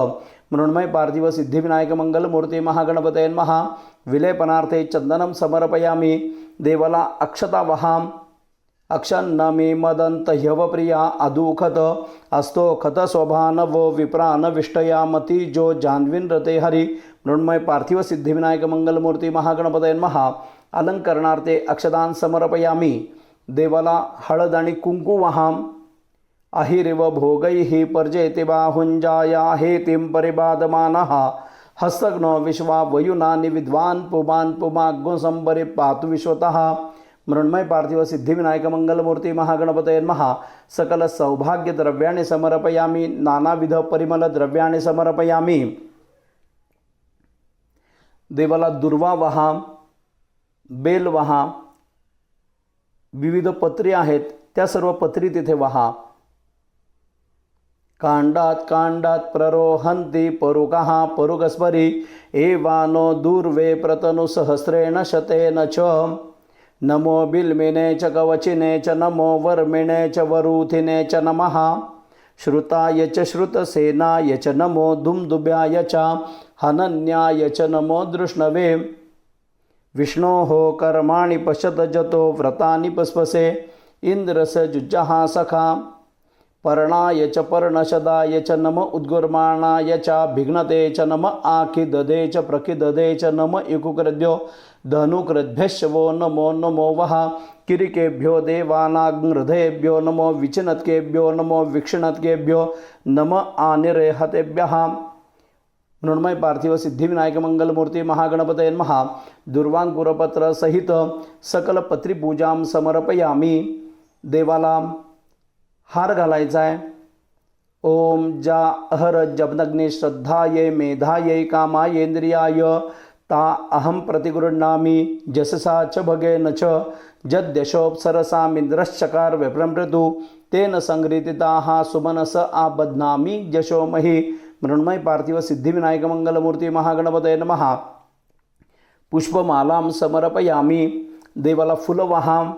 मृण्मय पार्थिव सिद्धिविनायक मंगलमूर्ती महागणपतये नमः। विलेपनार्थे चंदनं समर्पयामि। देवाला अक्षता वहा। अक्षन्नमी मदंत ह्यवप्रिया अदुखत अस्तो खत स्वभानवो विप्रान विष्टयामती जो जान्विन रते हरी मृण्मय पार्थिव सिद्धिविनायक मंगलमूर्ती महागणपतये नमः। अलंकरणार्थे अक्षदान समर्पयामी। देवाला हळद आणि कुंकू वहाम। अहिरिव भोगैः पर्जयति बाहुंजाया हेतिं परिबाधमानः हस्तघ्नो विश्वा वयुनानि विद्वान् पुमान् पुमाग्गो संबरे पातु विश्वतः। मृण्मय पार्थिव सिद्धिविनायक मंगलमूर्ती महागणपतये नमः। सकल सौभाग्य द्रव्याणि समर्पयामि। नानाविध परिमल द्रव्याणि समर्पयामि। देवाला दुर्वा वहा, बेल वहा, विविध पत्री आहेत त्या सर्व पत्री तिथे वहा। कांडात कांडात प्ररोहन्ति परुकः परुकस्परी एवानो दूर्वे प्रतनु सहस्रेण शतेन च। नमो बिल्मिने च कवचिने च नमो वर्मिणे च वरूथिने च नमः। श्रुताय च श्रुतसेनाय च नमो दुम्दुभ्याय च हनन्याय च नमो दृष्णवे। विष्णोः कर्माणि पश्यत जतो व्रतानि पस्पसे इंद्रस जुज्जहा सखा। पर्णाय च पर्णशदाय च नम उद्गुर्माणाय च भिघ्नते च नम आखिददे च प्रखिददे च नम इकुकृद्यो धनुकृद्भ्यश्वो नमो नमो वः। किरिकेभ्यो देवानाग्हृदयेभ्यो नमो विचिनत्केभ्यो नमो विक्षिणत्केभ्यो नम आनिरेहतेभ्यः। मृण्मय पार्थिव सिद्धिविनायक मंगलमूर्ती महागणपतये नमः। दुर्वांकुरपत्र सहित सकल पत्रीपूजां समर्पयामी। देवाला हार घालायचा आहे। ओम जा अहर जपनग्नि श्रद्धाये मेधाये कामायेंद्रियाय ता अहम प्रतिगृह्णामि जससा च भगेन च जद्यशोपसरसामिन्द्रश्चकार विप्रमृतु तेन संगृहीताः सुमनस आबध्नामि जशोमहि। मृण्मय पार्थिव सिद्धिविनायक मंगलमूर्ती महागणपतये नमः। पुष्पमालां समर्पयामि। देवाला फुल वहाम।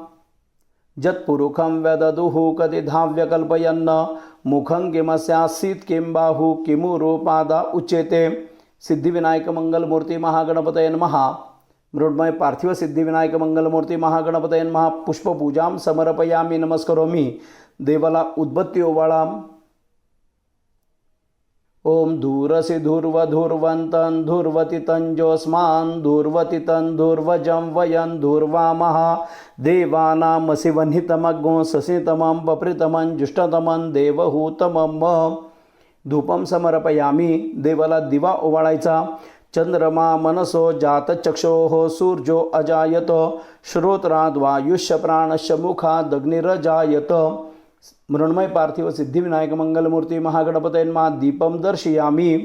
जत्पुरुखं व्यददुः कतिधाव्य कल्पयन्न मुखं किमस्यासीत् किं बाहु किमुरुपादा उच्यते। सिद्धिविनायक मंगलमूर्ती महागणपतये नमः। मृण्मय पार्थिव सिद्धिविनायक मंगलमूर्ती महागणपतये नमः। पुष्पपूजां समर्पयामि नमस्करोमि। देवाला उद्बत्ती ओवाळाम। ओम धूरसि धूर्वधूर्वन्तं धूर्वतितं जोस्मान् धूर्वतितं धूर्वजं वयं धूर्वामः। देवानामसि वह्नितमग्गो ससितमं पप्रितमं जुष्टतमं देवहूतमं। धूपं समर्पयामि। देवाला दिवा ओवाळायचा। चंद्रमा मनसो जातचक्षोः सूर्यो अजायत श्रोत्राद्वायुष्य प्राणस्य मुखादग्निरजायत। मृण्मय पार्थिव सिद्धिविनायक मंगलमूर्ती महागणपतये नमः। दीपम दर्शयामी।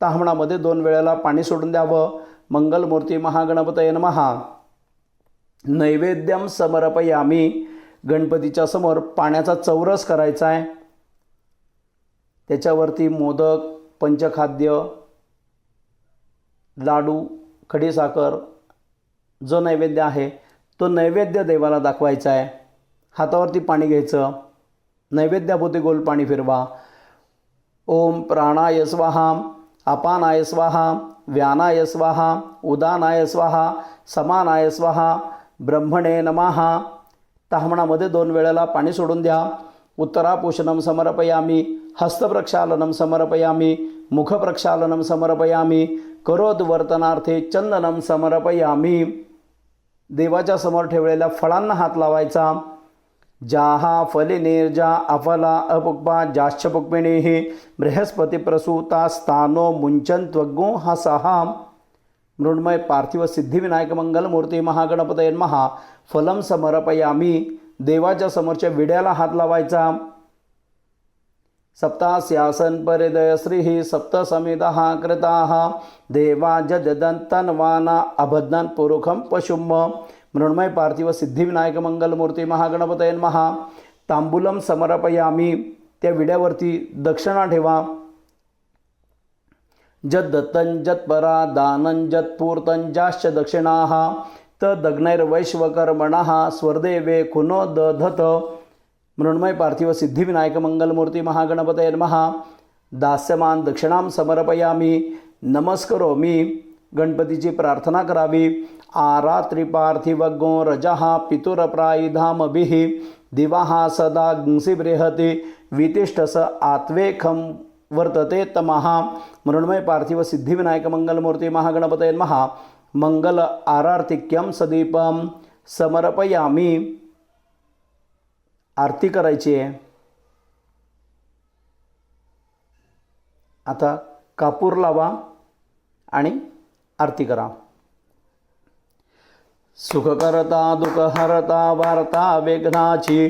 ताम्हणामध्ये 2 वेळेला पाणी सोडून द्यावं। मंगलमूर्ती महागणपतये नमः। नैवेद्यम समर्पयामी। गणपतीच्या समोर पाण्याचा चौरस करायचा आहे। त्याच्यावरती मोदक, पंचखाद्य, लाडू, खडीसाखर जो नैवेद्य आहे तो नैवेद्य देवाला दाखवायचा आहे। हातावरती पाणी घ्यायचं। नैवेद्याभोवती गोल पाणी फिरवा। ओम प्राणाय स्वाहा, अपानाय स्वाहा, व्यानाय स्वाहा, उदानाय स्वाहा, समानाय स्वाहा, ब्रह्मणे नमः। ताम्हणामध्ये 2 वेळेला पाणी सोडून द्या। उत्तरापूषणम समर्पयामि। हस्तप्रक्षालनम समर्पयामि। मुखप्रक्षालनम समर्पयामि। करोद्वर्तनार्थे चंदनम समर्पयामि। देवाच्या समोर ठेवलेल्या फळांना हात लावायचा। जाहा फलिनीर्जा अफला अपुक्पा जाश्च पुक्मिणीः बृहस्पति प्रसूता स्थानो मुंचन्त्वग्गो हसहा। मृण्मय पार्थिव सिद्धिविनायक मंगलमूर्ती महागणपतये नमः। फलम समर्पयामि। देवाच्या समोरच्या विड्याला हात लावायचा। सप्तास्यासन परिदय श्रीः सप्तसमिदः कृताः देवा जदन्तन्वाना अबध्नन् पुरुखं पशुम। मृण्मय पार्थिव सिद्धिविनायक मंगलमूर्ती महागणपतये नमः। तांबूलम समर्पयामि। त्या विड्यावरती दक्षिणा ठेवा। जद्दत्तं जत्परा दानं जत्पूर्तं जाश्च दक्षिणाः तदग्नैर्वैश्वकर्मणः स्वर्देवे खुनो दधत। मृण्मय पार्थिव सिद्धिविनायक मंगलमूर्ती महागणपतये नमः। दास्यमान दक्षिणां समर्पयामि। नमस्करोमि। गणपतीची प्रार्थना करावी। आरात्रि पार्थिवगो रजः पितुरप्रायिधामभिः दिवः सदांसि बृहति वितिष्ठ स आत्वेखं वर्तते तमः। मृण्मय पार्थिव सिद्धिविनायक मंगलमूर्ती महागणपतये नमः। मंगल आरार्तिक्यम सदीपम समर्पयामी। आरती करायची आहे। आता कापूर लावा आणि आरती करा। सुखकर्ता दुःखहर्ता वार्ता विघ्नाची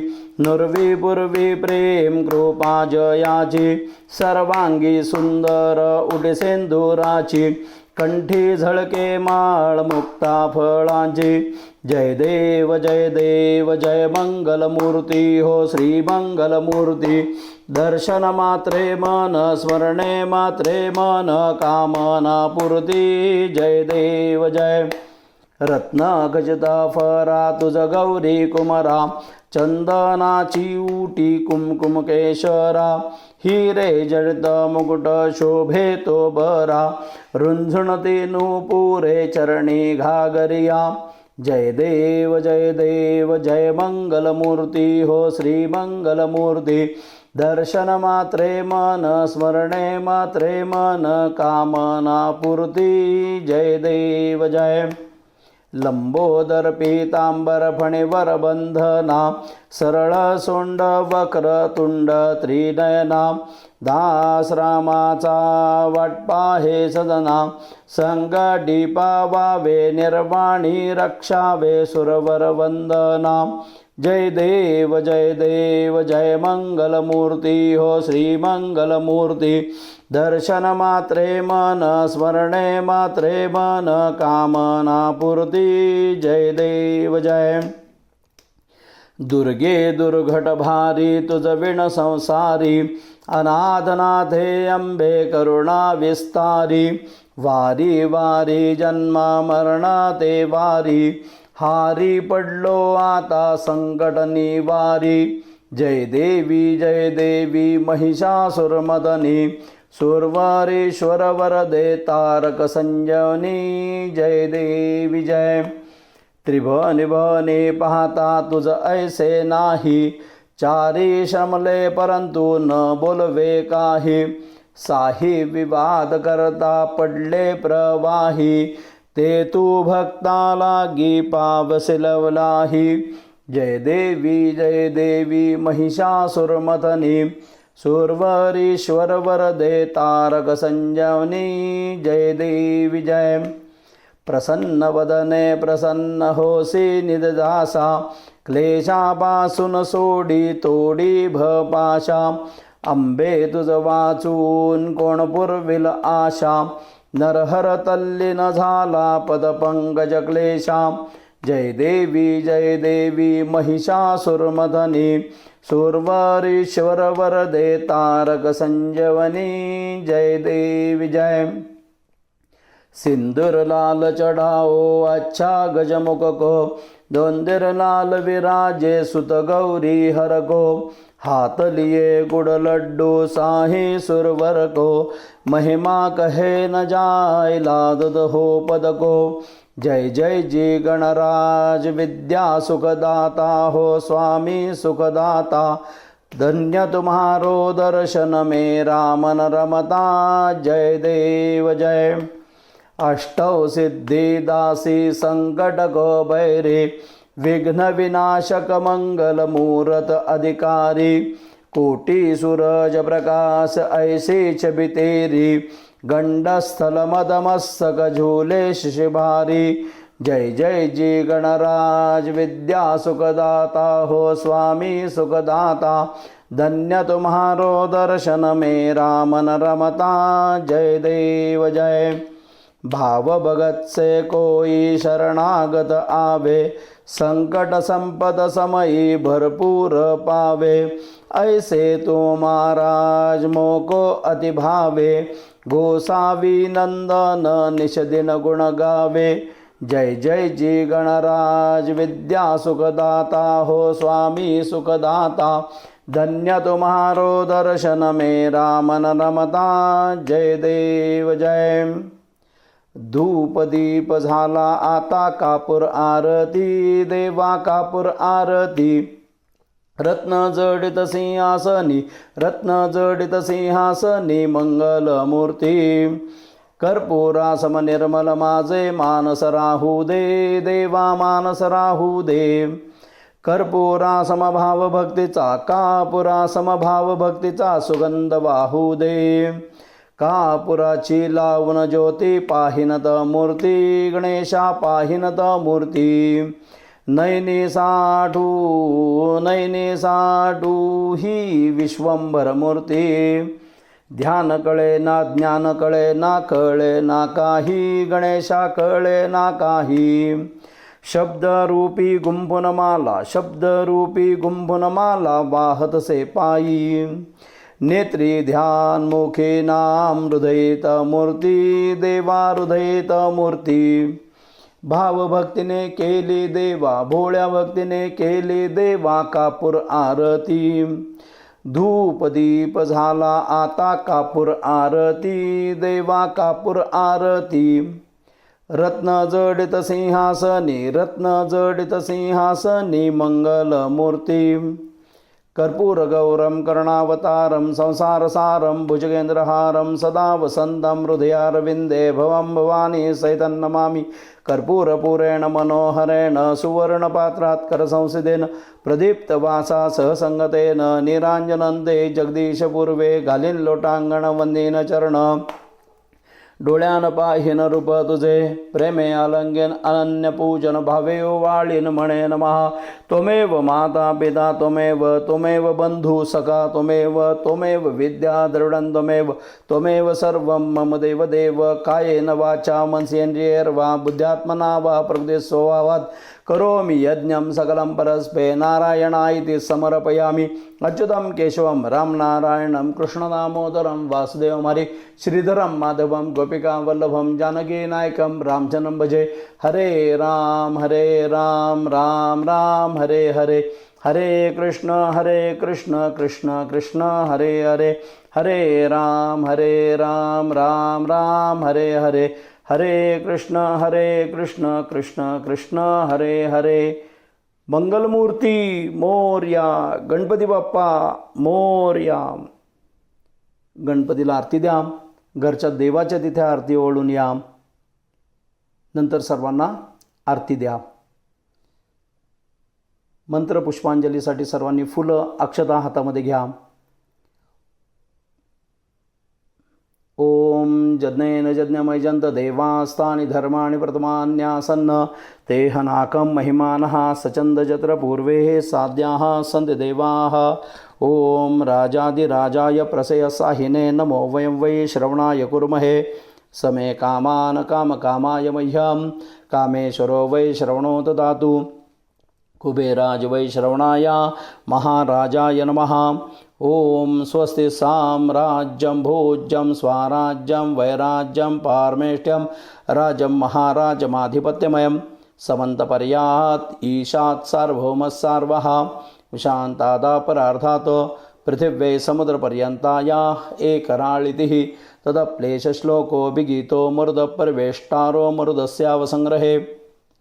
नुर्वी पूर्वी प्रेम कृपा जयाची सर्वांगी सुंदर उडसेंदुराची कंठी झळके माळ मुक्ता फळांची। जय देव जय मंगलमूर्ती हो श्री मंगलमूर्ती। दर्शन मात्रे मन स्मरणे मात्रे मन कामना पूर्ती। जय देव जय। रत्न गजता फरा तुझ गौरी कुमरा चंदनाची उटी कुमकुम केशरा हिरे जडित मुकुट शोभे तो बरा रुंझुणते नूपुरे चरणी घागरिया। जय देव जय मंगलमूर्ती हो श्री मंगलमूर्ती। दर्शन मात्रे मन स्मरणे मात्रे मन कामना पूर्ती। जय देव जय। लंबोदर पीतांबर फणीवर बंधना सरळ सोंड वक्र तुंड त्रिनयना दास रामाचा वाटपा हे सदना संगडी पावावे निर्वाणी रक्षावे सुरवर वंदना। जय देव जय मंगलमूर्ती हो श्री मंगलमूर्ती। दर्शन मात्रे मन स्मरणे मात्रे मन कामना पूर्ती। जय देव जय। दुर्गे दुर्घट भारी तुझ विण संसारी अनाथनाथे अंबे करुणा विस्तारी। वारी वारी जन्मा मरणा ते वारी हारी पडलो आता संकट निवारी। जय देवी महिषासुरमदनी सुरवरेश्वर वरदे तारक संजीवनी। जय देवी जय। त्रिभुवनी भुवनी पाहता तुझ ऐसे नाही चारी श्रमले परंतु न बोलवे काही। साही विवाद करता पडले प्रवाही ते तू भक्ता लागी पावसिलवलाही। जय देवी महिषासुरमथनी सुरवरीश्वर वरदे तारक संजीवनी। जय देवी जय। प्रसन्न वदने प्रसन्न होसी निददासा क्लेशापासून सोडी तोडी भपाशा। अंबे तुझ वाचून कोण पुरविल आशा नरहर तल्लीन झाला पदपंकज क्लेशा। जय देवी महिषासुरमथनी सुरवरीश्वर वरदे तारक संजीवनी। जय देवी जय। सिंदूर लाल चढ़ाओ अच्छा गजमुख को दोंदिर लाल विराजे सुत गौरी हर को। हाथ लिए गुड़ लड्डू साही सुरवर को महिमा कहे न जाय लादत हो पद को। जय जी गणराज विद्या सुखदाता हो स्वामी सुखदाता। धन्य तुम्हारो दर्शन मेरा मन रमता। जय देव जय। अष्टौ सिद्धि दासी संकट को बैरी विघ्न विनाशक मंगल मूरत अधिकारी। कोटि सूरज प्रकाश ऐसी छवि तेरी गंडस्थल मदमस्तक झूले शिशिभारी। जय जी गणराज विद्या सुखदाता हो स्वामी सुखदाता। धन्य तुम्हारो दर्शन मेरा मन रमता। जय देव जय। भाव भगत से कोई शरणागत आवे संकट संपद समयी भरपूर पावे। ऐसे तो महाराज मोको अति भावे गोसावी नंदन निश दिन गुण गावे। जय जी गणराज विद्या सुखदाता हो स्वामी सुखदाता। धन्य तुम्हारो दर्शन मेरा मन रमता। जय देव जय। धूपदीप झाला आता कापूर आरती देवा कापूर आरती रत्न जडित सिंहासनी रत्न जडित सिंहासनी मंगलमूर्ती कर्पूरा समनिर्मल माझे मानस राहू दे देवा मानस राहू दे कर्पूरा समभाव भक्तीचा कापुरा समभाव भक्तीचा सुगंध वाहू दे कापुराची लावून ज्योती पाहिनत मूर्ती गणेशा पाहिनत मूर्ती नैनी साठू ही विश्वंभर मूर्ती ध्यान कळे ना ज्ञान कळे ना कळे ना काही गणेशा कळे ना काही शब्दरूपी गुंफुनमाला शब्दरूपी गुंफुनमाला वाहत से पायी नेत्री ध्यान मुखे नाम हृदयेत मूर्ती देवा हृदयेत मूर्ती भावभक्तीने केली देवा भोळ्या भक्तीने केली देवा कापूर आरती धूपदीप झाला आता कापूर आरती देवा कापूर आरती रत्न जडित सिंहासनी रत्न जडित सिंहासनी मंगलमूर्ती कर्पूर गौरम करुणावतारम संसारसारम भुजगेंद्रहारम सदा वसंतं हृदयारविंदे भवं भवानी सहितं नमामि कर्पूरपूरेण मनोहरेण सुवर्णपात्रात् करसंसिदेन प्रदीप्तवासा सहसंगतेन निरांजनन्ते जगदीशपूर्वे घालीन लोटांगण वंदेन चरण डोळ्यान पाहिन रूप तुझे प्रेमे आलंगेन अनन्य पूजन भावे वाळीन म्हणे नमः त्वमेव माता पिता त्वमेव बंधू सखा त्वमेव विद्या दृढं त्वमेव सर्वं मम देव देव कायेन वाचा मनसेन्द्रियैर्वा बुद्ध्यात्मना वा प्रकृते स्वभावात् करोमि यज्ञं सकलं परस्मै नारायणाय समर्पयामि अच्युतं केशवं रामनारायणं कृष्णदामोदरं वासुदेवं हरे श्रीधरं माधवं गोपिकावल्लभं जानकीनायकं रामचन्द्रं भजे हरे राम राम राम हरे हरे हरे कृष्ण कृष्ण कृष्ण हरे हरे हरे राम राम राम हरे हरे हरे कृष्ण कृष्ण कृष्ण हरे हरे मंगलमूर्ती मोरया गणपती बाप्पा मोरया गणपतीला आरती द्या घरच्या देवाच्या तिथे आरती ओढून या नंतर सर्वांना आरती द्या मंत्र पुष्पांजलीसाठी सर्वांनी फुलं अक्षता हातामध्ये घ्या ओम यज्ञेन यज्ञमयजन्त देवास्तानि धर्माणि प्रथमान्यासन्न तेहनाकं महिमानः सचन्दजत्र पूर्वे साध्याः सन्ति देवाः ओम राजाधिराजाय प्रसयसाहिने नमो वयं वै श्रवणाय कुर्महे समे कामान् कामकामाय मह्यं कामेश्वरो वै श्रवणो ददातु कुबेराज वै श्रवणाय महाराजाय नमः ओम स्वस्ति साम्राज्यं भोज्यं स्वाराज्यं वैराज्यं पारमेष्ट्यं राजं महाराजमाधिपत्यमयं समन्तपर्यात् ईशात् सार्वभौमस्सार्वः विशान्तादापरार्धात् पृथिव्यै समुद्रपर्यन्ताया एकराळितिः तदप्लेशश्लोको विगीतो मरुदपरिवेष्टारो मरुदस्यावसंग्रहे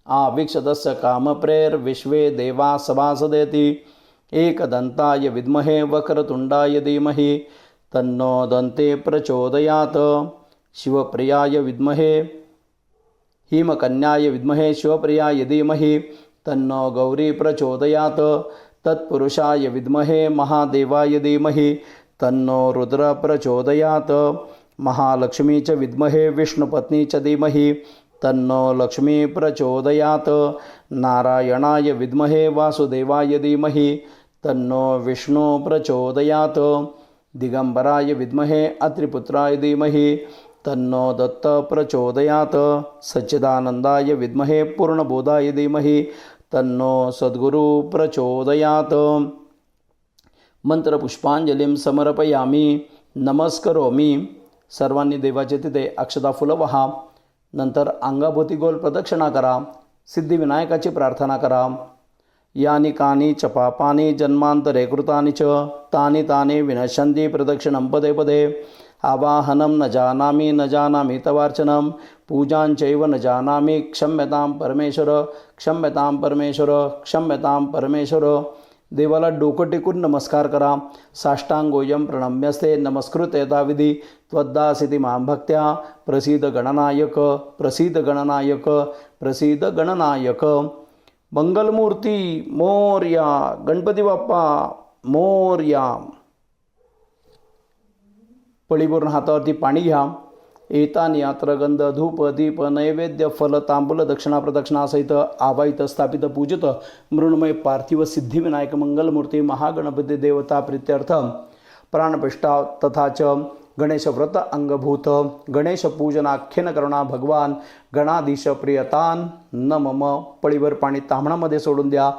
आवीक्षतस्य कामप्रेर्विश्वे देवा सभासदेति एकदन्ताय विद्महे वक्रतुण्डाय धीमहि तन्नो दन्ते प्रचोदयात् शिवप्रियाय विद्महे हिमकन्याय विद्महे शिवप्रियाय धीमहि तन्नो गौरी प्रचोदयात् तत्पुरुषाय विद्महे महादेवाय धीमहि तन्नो रुद्र प्रचोदयात् महालक्ष्मी च विद्महे विष्णुपत्नी च धीमहि तन्नो लक्ष्मी प्रचोदयात् नारायणाय विद्महे वासुदेवाय धीमहि तन्नो विष्णु प्रचोदयात् दिगंबराय विद्महे अत्रिपुत्राय धीमहि तन्नो दत्त प्रचोदयात् सच्चिदानंदाय विद्महे पूर्णबोधाय धीमहि तन्नो सद्गुरु प्रचोदयात् मंत्रपुष्पांजलीं समर्पयामि नमस्करोमि सर्वांनी देवाचे तिथे अक्षता फुलं वहा नंतर अंगाभोवती गोल प्रदक्षिणा करा सिद्धिविनायकाची प्रार्थना करा यानी कानी च पापानि जन्मांतरे कृतानि च तानि तानि विनश्यन्ति प्रदक्षिणं पदे पदे आवाहनं न जानामि तवार्चनं पूजांचैव न जानामि क्षम्यतां परमेश्वर क्षम्यतां परमेश्वर क्षम्यतां परमेश्वर. देवाला डोकं टेकून नमस्कार करा. साष्टांगोयम प्रणम्यस्ते नमस्कृत यथाविधी त्वद्दासिती मां भक्त्या प्रसीद गणनायक प्रसीद गणनायक प्रसीद गणनायक. मंगलमूर्ती मोरया गणपती बाप्पा मोरया. पळीभरून हातावरती पाणी घ्या. एतानी यात्र गंध धूप दीप नैवेद्य फल तांबूल दक्षिणा प्रदक्षिणासहित आवाहित स्थापित पूजित मृण्मय पार्थिव सिद्धिविनायक मंगलमूर्ती महागणपती देवता प्रीत्यर्थ प्राणपिष्टा तथा च गणेश व्रत अंगभूत गणेश पूजनाख्यन करुणा भगवान गणाधीश प्रियतान न मम. पळीभर पाणी ताम्हणामध्ये सोडून द्या.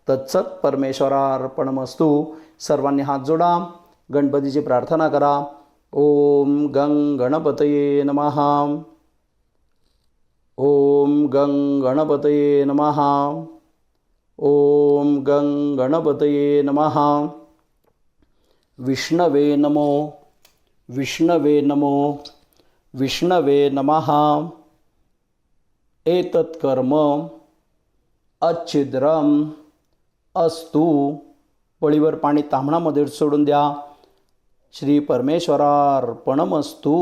तत्सत परमेश्वरार्पणमस्तु. सर्वांनी हात जोडा. गणपतीची प्रार्थना करा. ओम गं गणपतये नमः. ओम गं गणपतये नमः. ओम गं गणपतये नमः. विष्णवे नमो विष्णवे नमो विष्णवे नमः. एतत् कर्म अच्छिद्रम अस्तु. पळीवर पाणी ताम्हणामध्ये सोडून द्या. श्री परमेश्वरार्पणमस्तु.